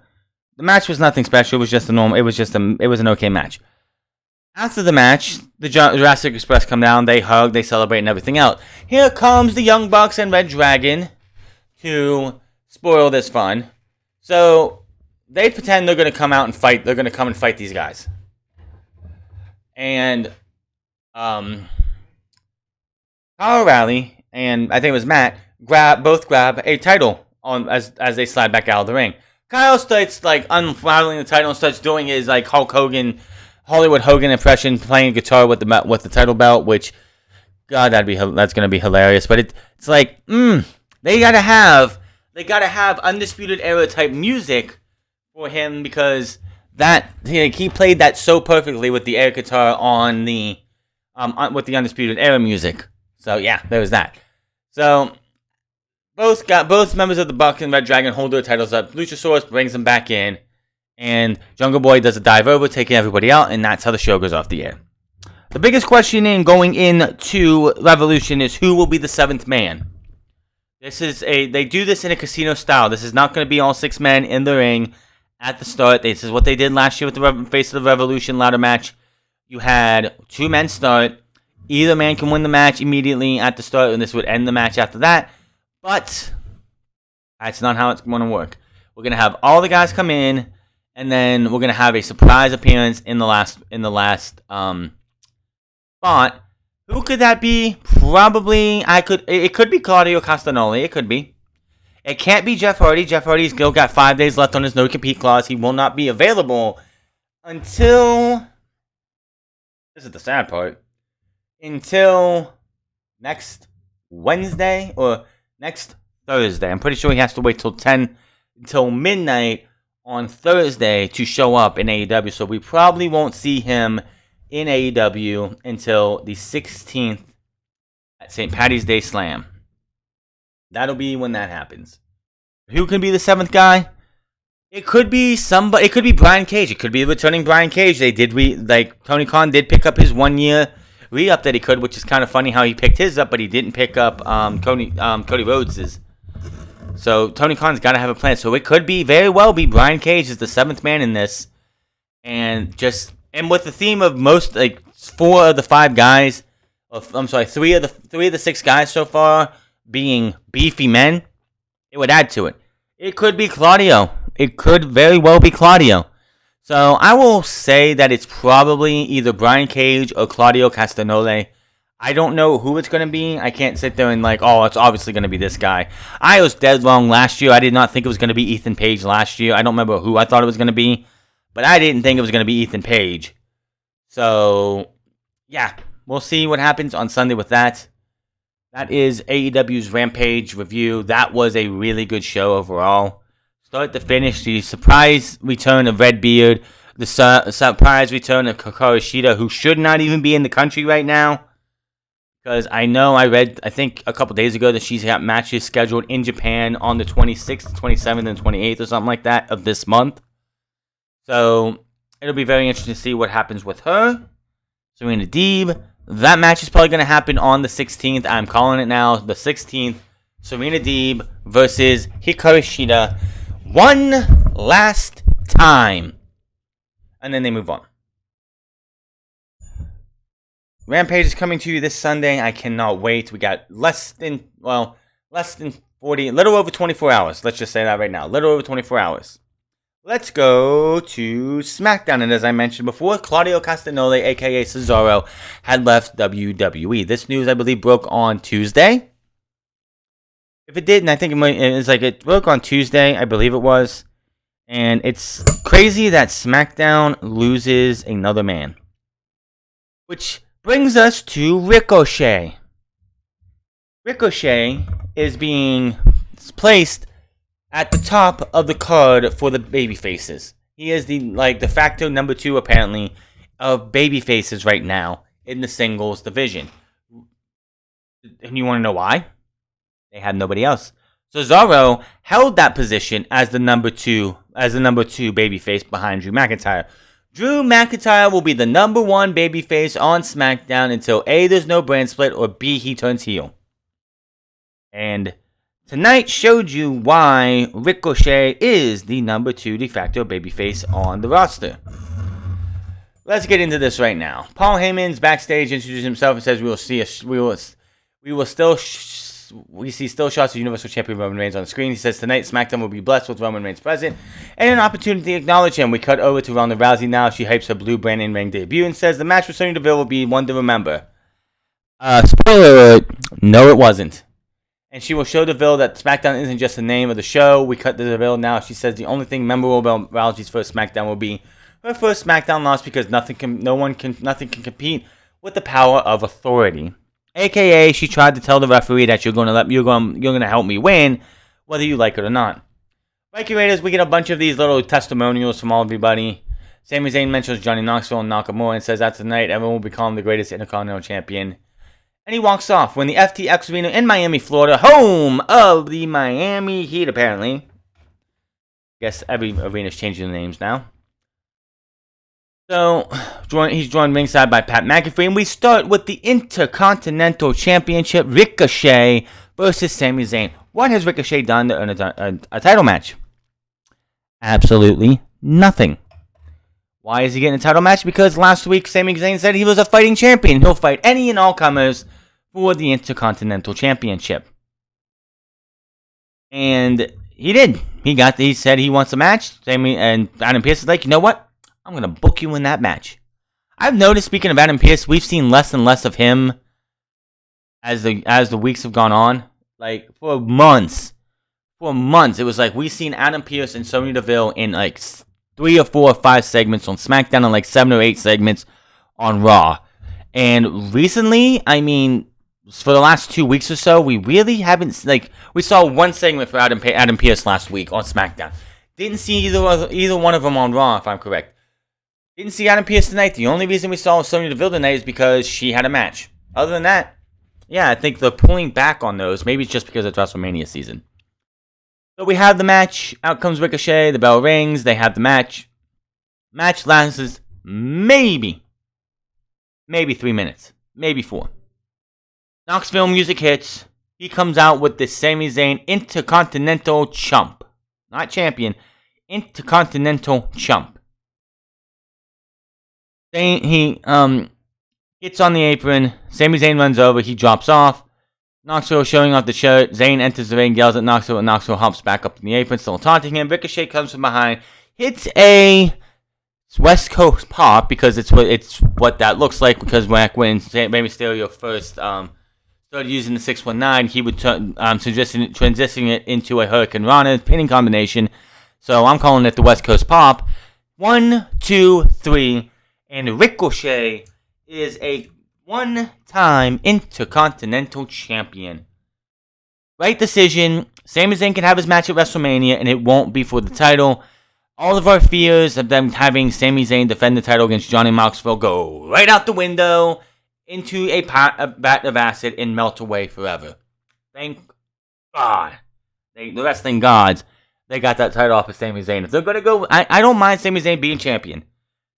A: the match was nothing special. It was just it was an okay match. After the match, the Jurassic Express come down, they hug, they celebrate, and everything else. Here comes the Young Bucks and Red Dragon to spoil this fun. So they pretend they're going to come out and fight. They're going to come and fight these guys. And Kyle O'Reilly and I think it was Matt both grab a title as they slide back out of the ring. Kyle starts unraveling the title and starts doing his Hollywood Hogan impression, playing guitar with the title belt. Which, God, that's gonna be hilarious. But it's they gotta have Undisputed Era type music for him because he played that so perfectly with the air guitar on the with the Undisputed Era music. So yeah, there was that. So both members of the Buck and Red Dragon hold their titles up. Luchasaurus brings them back in, and Jungle Boy does a dive over, taking everybody out, and that's how the show goes off the air. The biggest question going into Revolution is who will be the seventh man. They do this in a casino style. This is not going to be all 6 men in the ring at the start. This is what they did last year with the Face of the Revolution ladder match. You had 2 men start. Either man can win the match immediately at the start, and this would end the match after that. But that's not how it's going to work. We're going to have all the guys come in, and then we're going to have a surprise appearance in the last spot. Who could that be? Probably it could be Claudio Castagnoli. It could be. It can't be Jeff Hardy. Jeff Hardy's still got 5 days left on his no-compete clause. He will not be available until... This is the sad part. Until next Wednesday or next Thursday. I'm pretty sure he has to wait till midnight on Thursday to show up in AEW. So we probably won't see him in AEW until the 16th at St. Paddy's Day Slam. That'll be when that happens. Who can be the 7th guy? It could be somebody. It could be Brian Cage. It could be returning Brian Cage. They did Tony Khan did pick up his 1-year re-up that he could, which is kind of funny how he picked his up, but he didn't pick up Cody Rhodes's. So Tony Khan's got to have a plan. So it could very well be Brian Cage is the 7th man in this, and with the theme of 4 of the 5 guys, I'm sorry, 3 of the 6 guys so far being beefy men, it would add to it. It could be Claudio. It could very well be Claudio. So I will say that it's probably either Brian Cage or Claudio Castagnoli. I don't know who it's going to be. I can't sit there and it's obviously going to be this guy. I was dead wrong last year. I did not think it was going to be Ethan Page last year. I don't remember who I thought it was going to be, but I didn't think it was going to be Ethan Page. So, yeah, we'll see what happens on Sunday with that. That is AEW's Rampage review. That was a really good show overall. Start to finish, the surprise return of Redbeard, the surprise return of Hikaru Shida, who should not even be in the country right now. Because I read, I think a couple days ago that she's got matches scheduled in Japan on the 26th, 27th, and 28th or something like that of this month. So it'll be very interesting to see what happens with her. Serena Deeb. That match is probably going to happen on the 16th. I'm calling it now. The 16th. Serena Deeb versus Hikaru Shida. One last time. And then they move on. Rampage is coming to you this Sunday. I cannot wait. We got less than 40, a little over 24 hours. Let's just say that right now. A little over 24 hours. Let's go to SmackDown. And as I mentioned before, Claudio Castagnoli, a.k.a. Cesaro, had left WWE. This news, I believe, broke on Tuesday. If it didn't, I think it broke on Tuesday. I believe it was. And it's crazy that SmackDown loses another man. Which brings us to Ricochet. Ricochet is being placed at the top of the card for the babyfaces. He is the de facto number 2 apparently of babyfaces right now in the singles division. And you want to know why? They had nobody else. Cesaro held that position as the number 2 babyface behind Drew McIntyre. Drew McIntyre will be the number 1 babyface on SmackDown until A, there's no brand split, or B, he turns heel. And tonight showed you why Ricochet is the number 2 de facto babyface on the roster. Let's get into this right now. Paul Heyman's backstage introduces himself and says we see still shots of Universal Champion Roman Reigns on the screen. He says tonight SmackDown will be blessed with Roman Reigns present and an opportunity to acknowledge him. We cut over to Ronda Rousey now. She hypes her blue brand in ring debut and says the match with Sonya Deville will be one to remember. Spoiler alert, no it wasn't. And she will show Deville that SmackDown isn't just the name of the show. We cut to Deville now. She says the only thing memorable about Rousey's first SmackDown will be her first SmackDown loss because nothing can compete with the power of authority. AKA, she tried to tell the referee that you're gonna help me win, whether you like it or not. Viking Raiders, we get a bunch of these little testimonials from all everybody. Sami Zayn mentions Johnny Knoxville and Nakamura and says, after tonight, everyone will become the greatest Intercontinental Champion. And he walks off when the FTX Arena in Miami, Florida, home of the Miami Heat, apparently. Guess every arena's changing the names now. So, he's joined ringside by Pat McAfee, and we start with the Intercontinental Championship, Ricochet versus Sami Zayn. What has Ricochet done to earn a title match? Absolutely nothing. Why is he getting a title match? Because last week, Sami Zayn said he was a fighting champion. He'll fight any and all comers for the Intercontinental Championship. And he did. He said he wants a match. Sami and Adam Pearce is like, you know what? I'm going to book you in that match. I've noticed, speaking of Adam Pearce, we've seen less and less of him as the weeks have gone on. Like, for months, it was like we've seen Adam Pearce and Sonya Deville in like 3 or 4 or 5 segments on SmackDown and like 7 or 8 segments on Raw. And recently, I mean, for the last 2 weeks or so, we really haven't, like, we saw one segment for Adam Pearce last week on SmackDown. Didn't see either one of them on Raw, if I'm correct. Didn't see Adam Pearce tonight. The only reason we saw Sonya Deville tonight is because she had a match. Other than that, yeah, I think they're pulling back on those. Maybe it's just because it's WrestleMania season. So we have the match. Out comes Ricochet. The bell rings. They have the match. Match lasts maybe 3 minutes. Maybe 4. Knoxville music hits. He comes out with the Sami Zayn Intercontinental Chump. Not champion. Intercontinental Chump. He gets on the apron. Sami Zayn runs over. He drops off. Knoxville showing off the shirt. Zayn enters the ring, yells at Knoxville, and Knoxville hops back up in the apron, still taunting him. Ricochet comes from behind, hits a West Coast pop, because it's what that looks like, because back when Rey Mysterio first started using the 619, he would transitioning it into a Hurricane Rana pinning combination. So I'm calling it the West Coast pop. 1, 2, 3, and Ricochet is a one-time Intercontinental Champion. Right decision. Sami Zayn can have his match at WrestleMania, and it won't be for the title. All of our fears of them having Sami Zayn defend the title against Johnny Knoxville go right out the window into a vat of acid and melt away forever. Thank God. The wrestling gods, they got that title off of Sami Zayn. If they're going to go, I don't mind Sami Zayn being champion.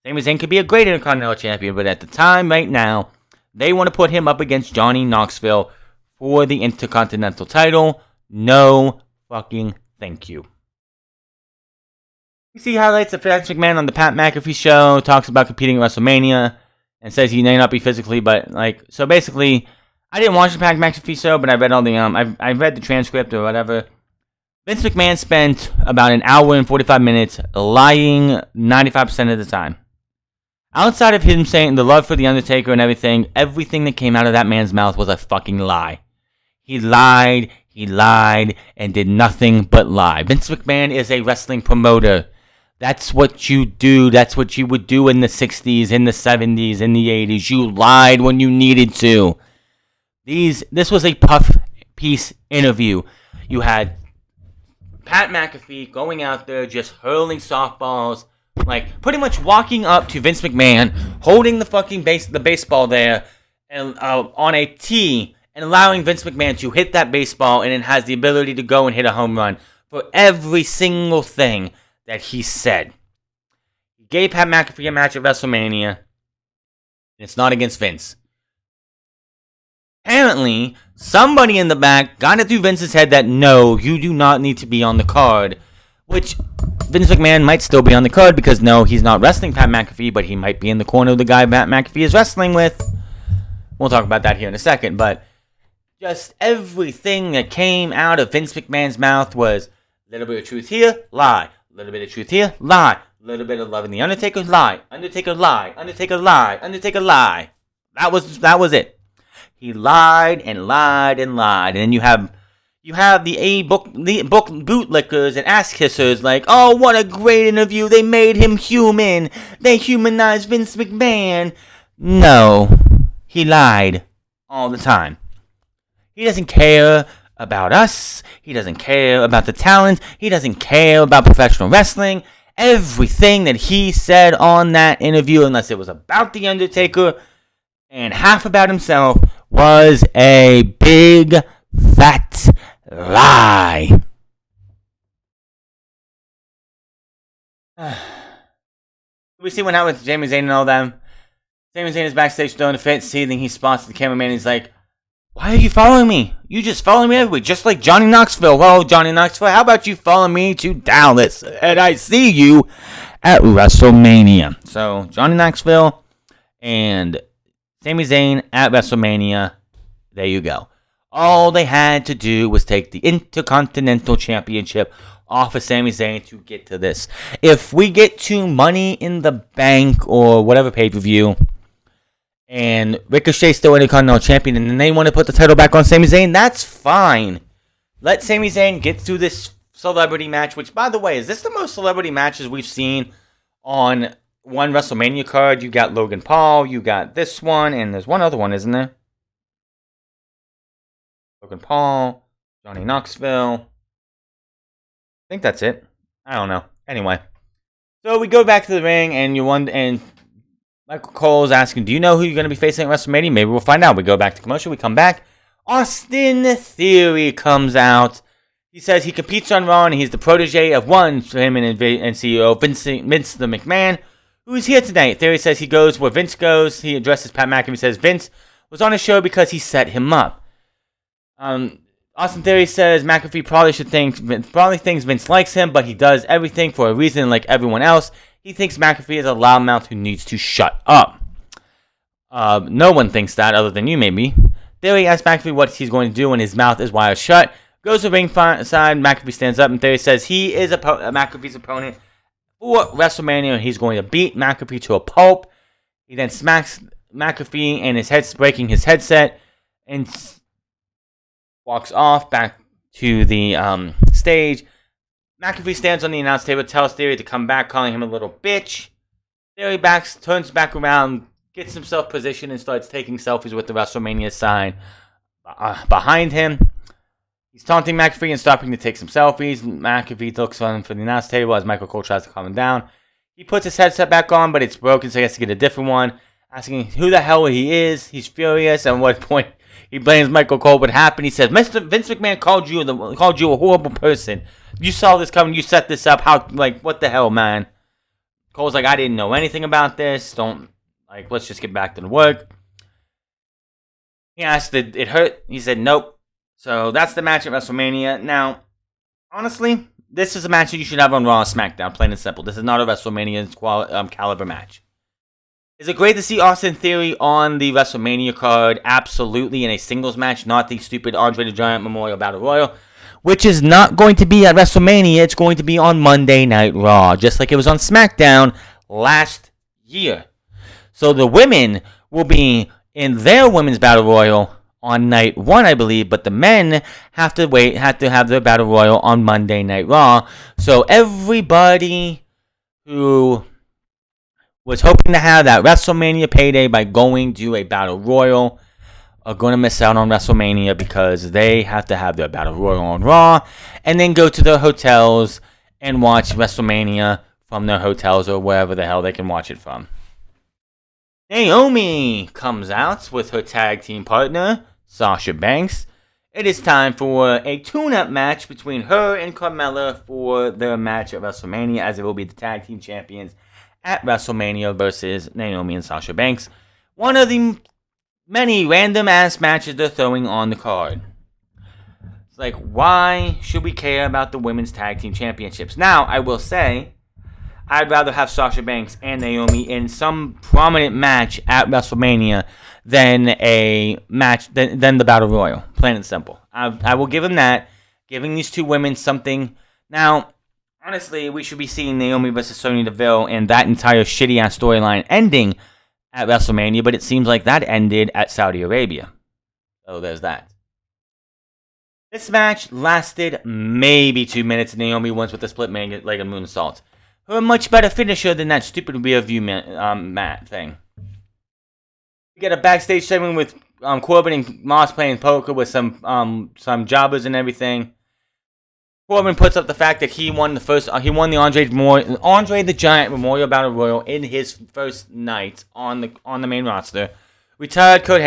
A: Sami Zayn could be a great Intercontinental Champion, but at the time right now, they want to put him up against Johnny Knoxville for the Intercontinental title. No fucking thank you. We see highlights of Vince McMahon on the Pat McAfee show, talks about competing at WrestleMania, and says he may not be physically, but like, so basically, I didn't watch the Pat McAfee show, but I read all the, I read the transcript or whatever. Vince McMahon spent about an hour and 45 minutes lying 95% of the time. Outside of him saying the love for The Undertaker and everything that came out of that man's mouth was a fucking lie. He lied, and did nothing but lie. Vince McMahon is a wrestling promoter. That's what you do. That's what you would do in the 60s, in the 70s, in the 80s. You lied when you needed to. This was a puff piece interview. You had Pat McAfee going out there just hurling softballs, like pretty much walking up to Vince McMahon, holding the fucking baseball there, and on a tee, and allowing Vince McMahon to hit that baseball, and it has the ability to go and hit a home run for every single thing that he said. He gave Pat McAfee a match at WrestleMania, and it's not against Vince. Apparently, somebody in the back got it through Vince's head that no, you do not need to be on the card, which Vince McMahon might still be on the card because no, he's not wrestling Pat McAfee, but he might be in the corner of the guy Pat McAfee is wrestling with. We'll talk about that here in a second, but just everything that came out of Vince McMahon's mouth was a little bit of truth here, lie. A little bit of truth here, lie. A little bit of loving the Undertaker, lie. Undertaker, lie. Undertaker, lie. Undertaker, lie. That was it. He lied and lied and lied, and then you have the book bootlickers and ass kissers like, oh, what a great interview. They made him human. They humanized Vince McMahon. No, he lied all the time. He doesn't care about us. He doesn't care about the talent. He doesn't care about professional wrestling. Everything that he said on that interview, unless it was about The Undertaker and half about himself, was a big, fat lie. We see what happened with Sami Zayn and all them. Sami Zayn is backstage throwing a fit, seething. He spots the cameraman and he's like, "Why are you following me? You just follow me everywhere, just like Johnny Knoxville. Well, Johnny Knoxville, how about you follow me to Dallas? And I see you at WrestleMania." So, Johnny Knoxville and Sami Zayn at WrestleMania. There you go. All they had to do was take the Intercontinental Championship off of Sami Zayn to get to this. If we get to Money in the Bank or whatever pay-per-view, and Ricochet's still Intercontinental Champion, and then they want to put the title back on Sami Zayn, that's fine. Let Sami Zayn get through this celebrity match, which, by the way, is this the most celebrity matches we've seen on one WrestleMania card? You got Logan Paul, you got this one, and there's one other one, isn't there? Logan Paul, Johnny Knoxville. I think that's it. I don't know. Anyway, so we go back to the ring, and Michael Cole's asking, "Do you know who you're going to be facing at WrestleMania?" Maybe we'll find out. We go back to commercial. We come back. Austin Theory comes out. He says he competes on Raw, and he's the protege of him and CEO Vince the McMahon, who is here tonight. Theory says he goes where Vince goes. He addresses Pat McAfee. Says Vince was on his show because he set him up. Austin Theory says McAfee probably thinks Vince likes him, but he does everything for a reason like everyone else. He thinks McAfee is a loudmouth who needs to shut up. No one thinks that other than you, maybe. Theory asks McAfee what he's going to do when his mouth is wired shut. Goes to the ring side, McAfee stands up, and Theory says he is McAfee's opponent for WrestleMania, and he's going to beat McAfee to a pulp. He then smacks McAfee and his head, breaking his headset, and walks off back to the stage. McAfee stands on the announce table, tells Theory to come back, calling him a little bitch. Theory turns back around, gets himself positioned, and starts taking selfies with the WrestleMania sign behind him. He's taunting McAfee and stopping to take some selfies. McAfee looks on for the announce table as Michael Cole tries to calm him down. He puts his headset back on, but it's broken, so he has to get a different one. Asking who the hell he is. He's furious. At what point he blames Michael Cole. What happened? He says, "Mr. Vince McMahon called you a horrible person. You saw this coming. You set this up. What the hell, man?" Cole's like, "I didn't know anything about this. Let's just get back to the work." He asked, "Did it hurt?" He said, "Nope." So that's the match at WrestleMania. Now, honestly, this is a match that you should have on Raw and SmackDown, plain and simple. This is not a WrestleMania caliber match. Is it great to see Austin Theory on the WrestleMania card? Absolutely, in a singles match, not the stupid Andre the Giant Memorial Battle Royal, which is not going to be at WrestleMania. It's going to be on Monday Night Raw, just like it was on SmackDown last year. So the women will be in their Women's Battle Royal on night 1, I believe, but the men have to have their Battle Royal on Monday Night Raw. So everybody who was hoping to have that WrestleMania payday by going to a Battle Royal are going to miss out on WrestleMania because they have to have their Battle Royal on Raw and then go to their hotels and watch WrestleMania from their hotels or wherever the hell they can watch it from. Naomi comes out with her tag team partner, Sasha Banks. It is time for a tune-up match between her and Carmella for their match at WrestleMania, as it will be the tag team champions at WrestleMania versus Naomi and Sasha Banks. One of the many random-ass matches they're throwing on the card. It's like, why should we care about the women's tag team championships? Now, I will say, I'd rather have Sasha Banks and Naomi in some prominent match at WrestleMania than a match than the Battle Royal. Plain and simple. I will give them that. Giving these two women something. Now, honestly, we should be seeing Naomi versus Sonya Deville and that entire shitty-ass storyline ending at WrestleMania, but it seems like that ended at Saudi Arabia. So there's that. This match lasted maybe 2 minutes. Naomi wins with a split leg and moonsault. Her much better finisher than that stupid rear view mat thing. We get a backstage segment with Corbin and Moss playing poker with some jobbers and everything. Corbin puts up the fact that he won the Andre the Giant Memorial Battle Royal in his first night on the main roster. Retired Kurt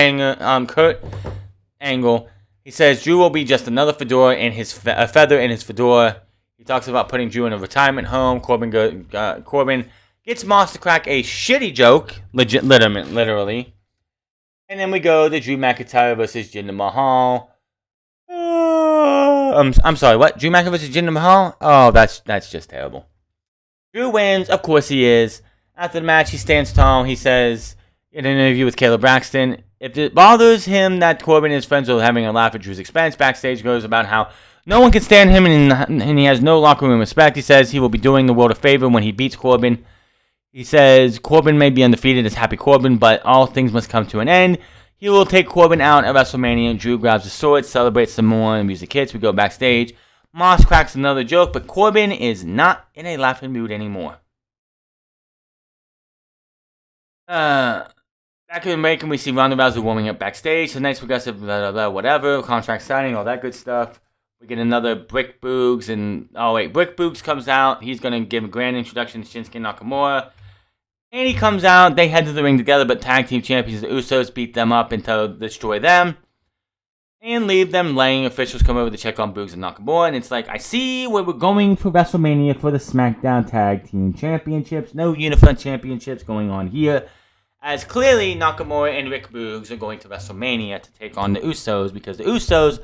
A: Angle. He says Drew will be just another fedora in his feather in his fedora. He talks about putting Drew in a retirement home. Corbin gets Moss to crack a shitty joke, literally. And then we go to Drew McIntyre versus Jinder Mahal. I'm sorry, what? Drew McIntyre versus Jinder Mahal? Oh, that's just terrible. Drew wins, of course he is. After the match, he stands tall. He says in an interview with Caleb Braxton, if it bothers him that Corbin and his friends are having a laugh at Drew's expense, backstage goes about how no one can stand him and he has no locker room respect. He says he will be doing the world a favor when he beats Corbin. He says Corbin may be undefeated as Happy Corbin, but all things must come to an end. He will take Corbin out at WrestleMania. Drew grabs a sword, celebrates some more, and music hits. We go backstage. Moss cracks another joke, but Corbin is not in a laughing mood anymore. Back in the break, we see Ronda Rousey warming up backstage. So nice progressive, blah, blah, blah, whatever. Contract signing, all that good stuff. We get another Brick Boogs, and Brick Boogs comes out. He's going to give a grand introduction to Shinsuke Nakamura. And he comes out, they head to the ring together, but tag team champions, the Usos, beat them up until destroy them. And leave them laying. Officials come over to check on Boogs and Nakamura. And it's like, I see where we're going for WrestleMania for the SmackDown Tag Team Championships. No unified championships going on here. As clearly, Nakamura and Rick Boogs are going to WrestleMania to take on the Usos. Because the Usos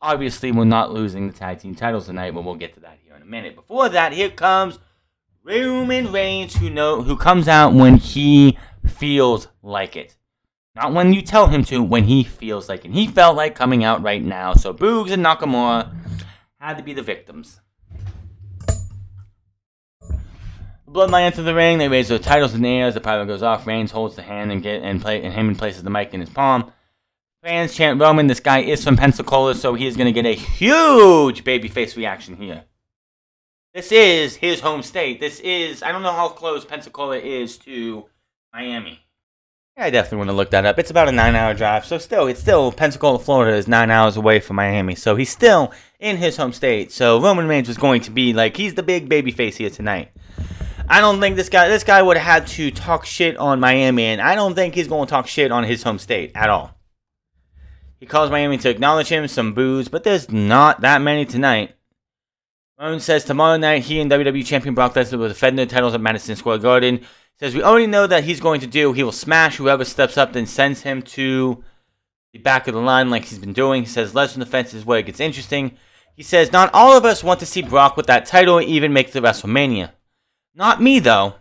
A: obviously were not losing the tag team titles tonight. But we'll get to that here in a minute. Before that, here comes Roman Reigns, who comes out when he feels like it. Not when you tell him to, when he feels like it. He felt like coming out right now. So Boogs and Nakamura had to be the victims. The Bloodline enter the ring. They raise their titles in the air as the pyro goes off. Reigns holds the hand and Heyman places the mic in his palm. Fans chant Roman. This guy is from Pensacola, so he is going to get a huge babyface reaction here. This is his home state. I don't know how close Pensacola is to Miami. Yeah, I definitely want to look that up. It's about a 9-hour drive. So Pensacola, Florida is 9 hours away from Miami. So he's still in his home state. So Roman Reigns was going to be like, he's the big babyface here tonight. I don't think this guy would have had to talk shit on Miami. And I don't think he's going to talk shit on his home state at all. He calls Miami to acknowledge him, some boos, but there's not that many tonight. Roman says tomorrow night he and WWE Champion Brock Lesnar will defend their titles at Madison Square Garden. Says we already know that he's going to do. He will smash whoever steps up and sends him to the back of the line like he's been doing. He says Lesnar defense is where it gets interesting. He says not all of us want to see Brock with that title even make it to WrestleMania. Not me though.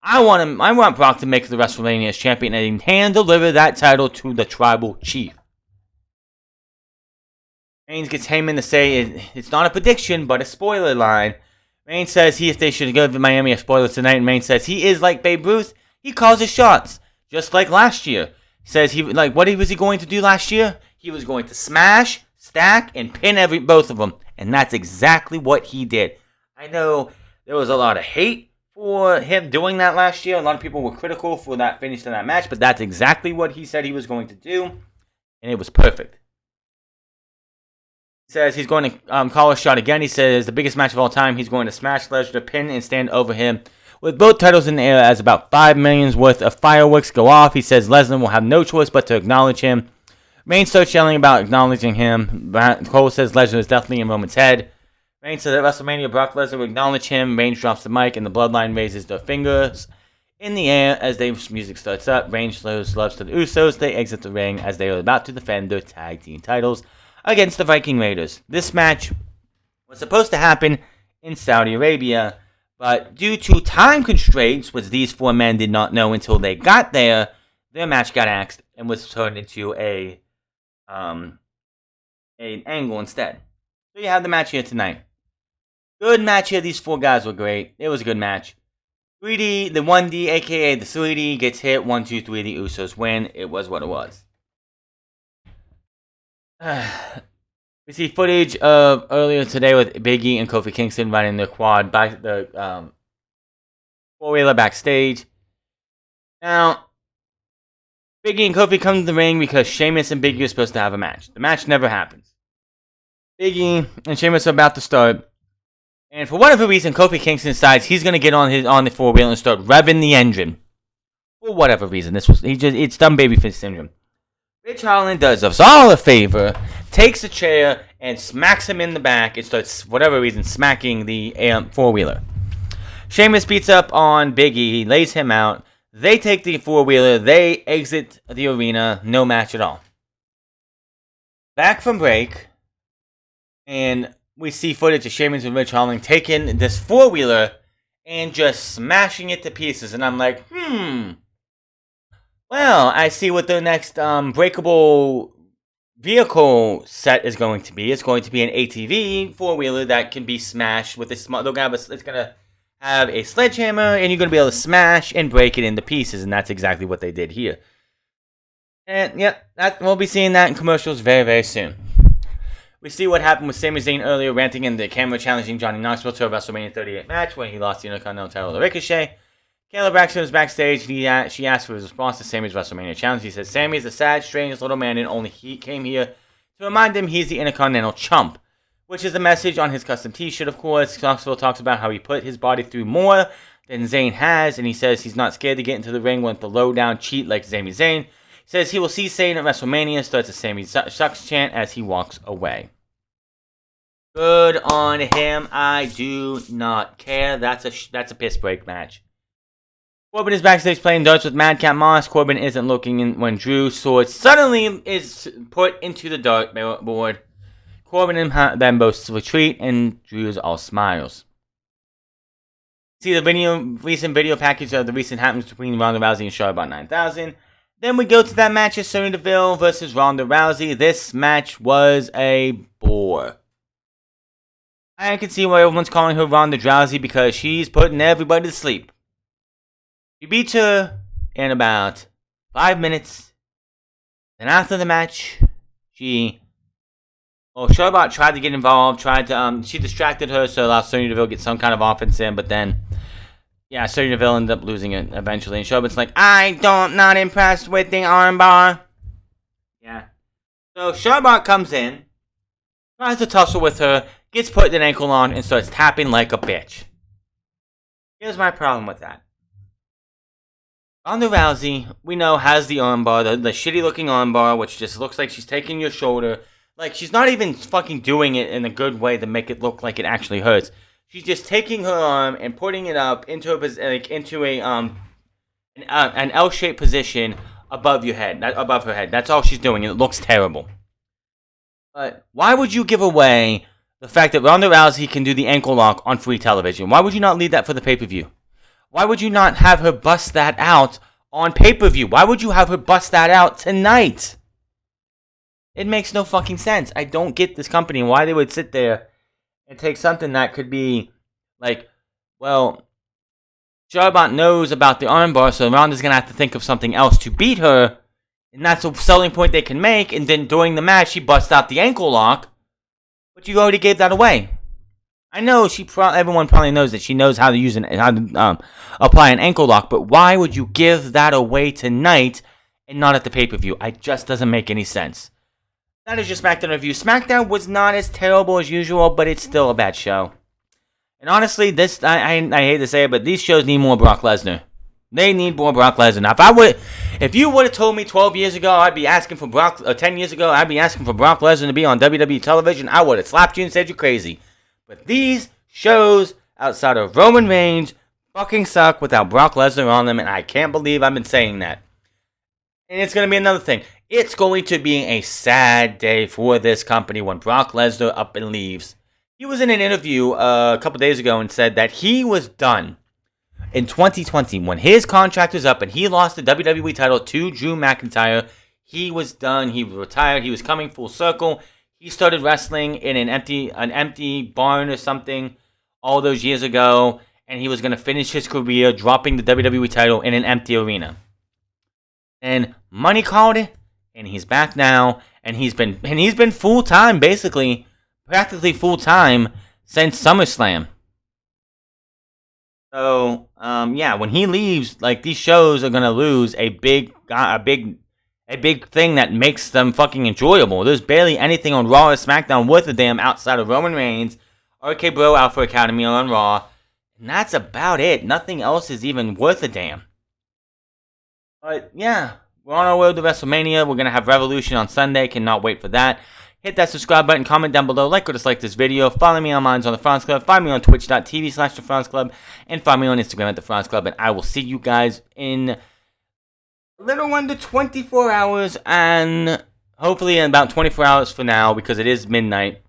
A: I want Brock to make it to WrestleMania as champion and hand deliver that title to the tribal chief. Reigns gets Heyman to say it's not a prediction, but a spoiler line. Reigns says they should give Miami a spoiler tonight, and Reigns says he is like Babe Ruth. He calls his shots, just like last year. He says what was he going to do last year? He was going to smash, stack, and pin both of them, and that's exactly what he did. I know there was a lot of hate for him doing that last year. A lot of people were critical for that finish to that match, but that's exactly what he said he was going to do, and it was perfect. He says he's going to call a shot again. He says the biggest match of all time. He's going to smash Lesnar, pin, and stand over him. With both titles in the air as about 5 million's worth of fireworks go off, he says Lesnar will have no choice but to acknowledge him. Reigns starts yelling about acknowledging him. Cole says Lesnar is definitely in Roman's head. Reigns says at WrestleMania, Brock Lesnar will acknowledge him. Reigns drops the mic, and the Bloodline raises their fingers in the air as the music starts up. Reigns shows love to the Usos. They exit the ring as they are about to defend their tag team titles against the Viking Raiders. This match was supposed to happen in Saudi Arabia, but due to time constraints, which these four men did not know until they got there, their match got axed and was turned into an angle instead. So you have the match here tonight. Good match here. These four guys were great. It was a good match. 3D, the 1D, aka the 3D, gets hit. 1, 2, 3, the Usos win. It was what it was. We see footage of earlier today with Big E and Kofi Kingston riding their quad by the four-wheeler backstage. Now, Biggie and Kofi come to the ring because Sheamus and Biggie are supposed to have a match. The match never happens. Biggie and Sheamus are about to start. And for whatever reason, Kofi Kingston decides he's going to get on the four-wheeler and start revving the engine. For whatever reason. It's dumb babyface syndrome. Rich Holland does us all a favor, takes a chair, and smacks him in the back and starts, for whatever reason, smacking the four-wheeler. Sheamus beats up on Biggie. He lays him out. They take the four-wheeler. They exit the arena. No match at all. Back from break. And we see footage of Sheamus and Rich Holland taking this four-wheeler and just smashing it to pieces. And I'm like, well, I see what the next breakable vehicle set is going to be. It's going to be an ATV four-wheeler that can be smashed with a small... It's going to have a sledgehammer, and you're going to be able to smash and break it into pieces. And that's exactly what they did here. And, yeah, we'll be seeing that in commercials very, very soon. We see what happened with Sami Zayn earlier, ranting in the camera, challenging Johnny Knoxville to a WrestleMania 38 match when he lost the Intercontinental title to Ricochet. Kayla Braxton was backstage. She asked for his response to Sami's WrestleMania challenge. He said, Sami is a sad, strange little man, and only he came here to remind him he's the Intercontinental chump, which is the message on his custom t-shirt, of course. Knoxville talks about how he put his body through more than Zayn has, and he says he's not scared to get into the ring with the low-down cheat like Sami Zayn. Says he will see Zayn at WrestleMania, starts a Sami sucks chant as he walks away. Good on him. I do not care. That's a piss break match. Corbin is backstage playing darts with Madcap Moss. Corbin isn't looking in when Drew's sword suddenly is put into the dart board. Corbin and them both retreat, and Drew's all smiles. See the recent video package of the recent happenings between Ronda Rousey and Charlotte 9000. Then we go to that match of Sonya Deville versus Ronda Rousey. This match was a bore. I can see why everyone's calling her Ronda Rousey because she's putting everybody to sleep. She beats her in about 5 minutes. Then after the match, Charlotte tried to get involved, she distracted her, so allowed Sonya Deville to get some kind of offense in, but then, yeah, Sonya Deville ended up losing it eventually, and Charlotte's like, not impressed with the armbar. Yeah. So Charlotte comes in, tries to tussle with her, gets put an ankle on, and starts tapping like a bitch. Here's my problem with that. Ronda Rousey, we know, has the armbar, the shitty-looking armbar, which just looks like she's taking your shoulder. Like, she's not even fucking doing it in a good way to make it look like it actually hurts. She's just taking her arm and putting it up into an L-shaped position above your head, above her head. That's all she's doing, and it looks terrible. But why would you give away the fact that Ronda Rousey can do the ankle lock on free television? Why would you not leave that for the pay-per-view? Why would you not have her bust that out on pay-per-view? Why would you have her bust that out tonight? It makes no fucking sense. I don't get this company and why they would sit there and take something that could be like, well, Charlotte knows about the armbar, so Ronda's going to have to think of something else to beat her, and that's a selling point they can make, and then during the match, she busts out the ankle lock, but you already gave that away. I know everyone probably knows that she knows how to apply an ankle lock, but why would you give that away tonight and not at the pay-per-view? It just doesn't make any sense. That is your SmackDown review. SmackDown was not as terrible as usual, but it's still a bad show. And honestly, I hate to say it, but these shows need more Brock Lesnar. They need more Brock Lesnar. Now, if you would have told me 12 years ago, I'd be asking for 10 years ago, I'd be asking for Brock Lesnar to be on WWE television, I would have slapped you and said you're crazy. But these shows outside of Roman Reigns fucking suck without Brock Lesnar on them, and I can't believe I've been saying that. And it's going to be another thing. It's going to be a sad day for this company when Brock Lesnar up and leaves. He was in an interview a couple days ago and said that he was done in 2020 when his contract was up and he lost the WWE title to Drew McIntyre. He was done. He retired. He was coming full circle. He started wrestling in an empty barn or something all those years ago, and he was going to finish his career dropping the WWE title in an empty arena. And money called it, and he's back now, and he's been full time, basically, practically full time since SummerSlam. So, yeah, when he leaves, like, these shows are gonna lose a big a big thing that makes them fucking enjoyable. There's barely anything on Raw or SmackDown worth a damn outside of Roman Reigns, RK Bro, Alpha Academy on Raw, and that's about it. Nothing else is even worth a damn. But yeah, we're on our way to WrestleMania. We're going to have Revolution on Sunday. Cannot wait for that. Hit that subscribe button, comment down below, like or dislike this video. Follow me on Minds on the France Club. Find me on twitch.tv/The France Club. And find me on Instagram at The France Club. And I will see you guys in a little under 24 hours. And hopefully in about 24 hours from now, because it is midnight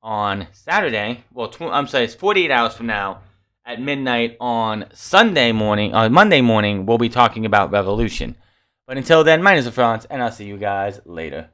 A: on Saturday. Well, it's 48 hours from now. At midnight on Monday morning, we'll be talking about Revolution. But until then, my name is France, and I'll see you guys later.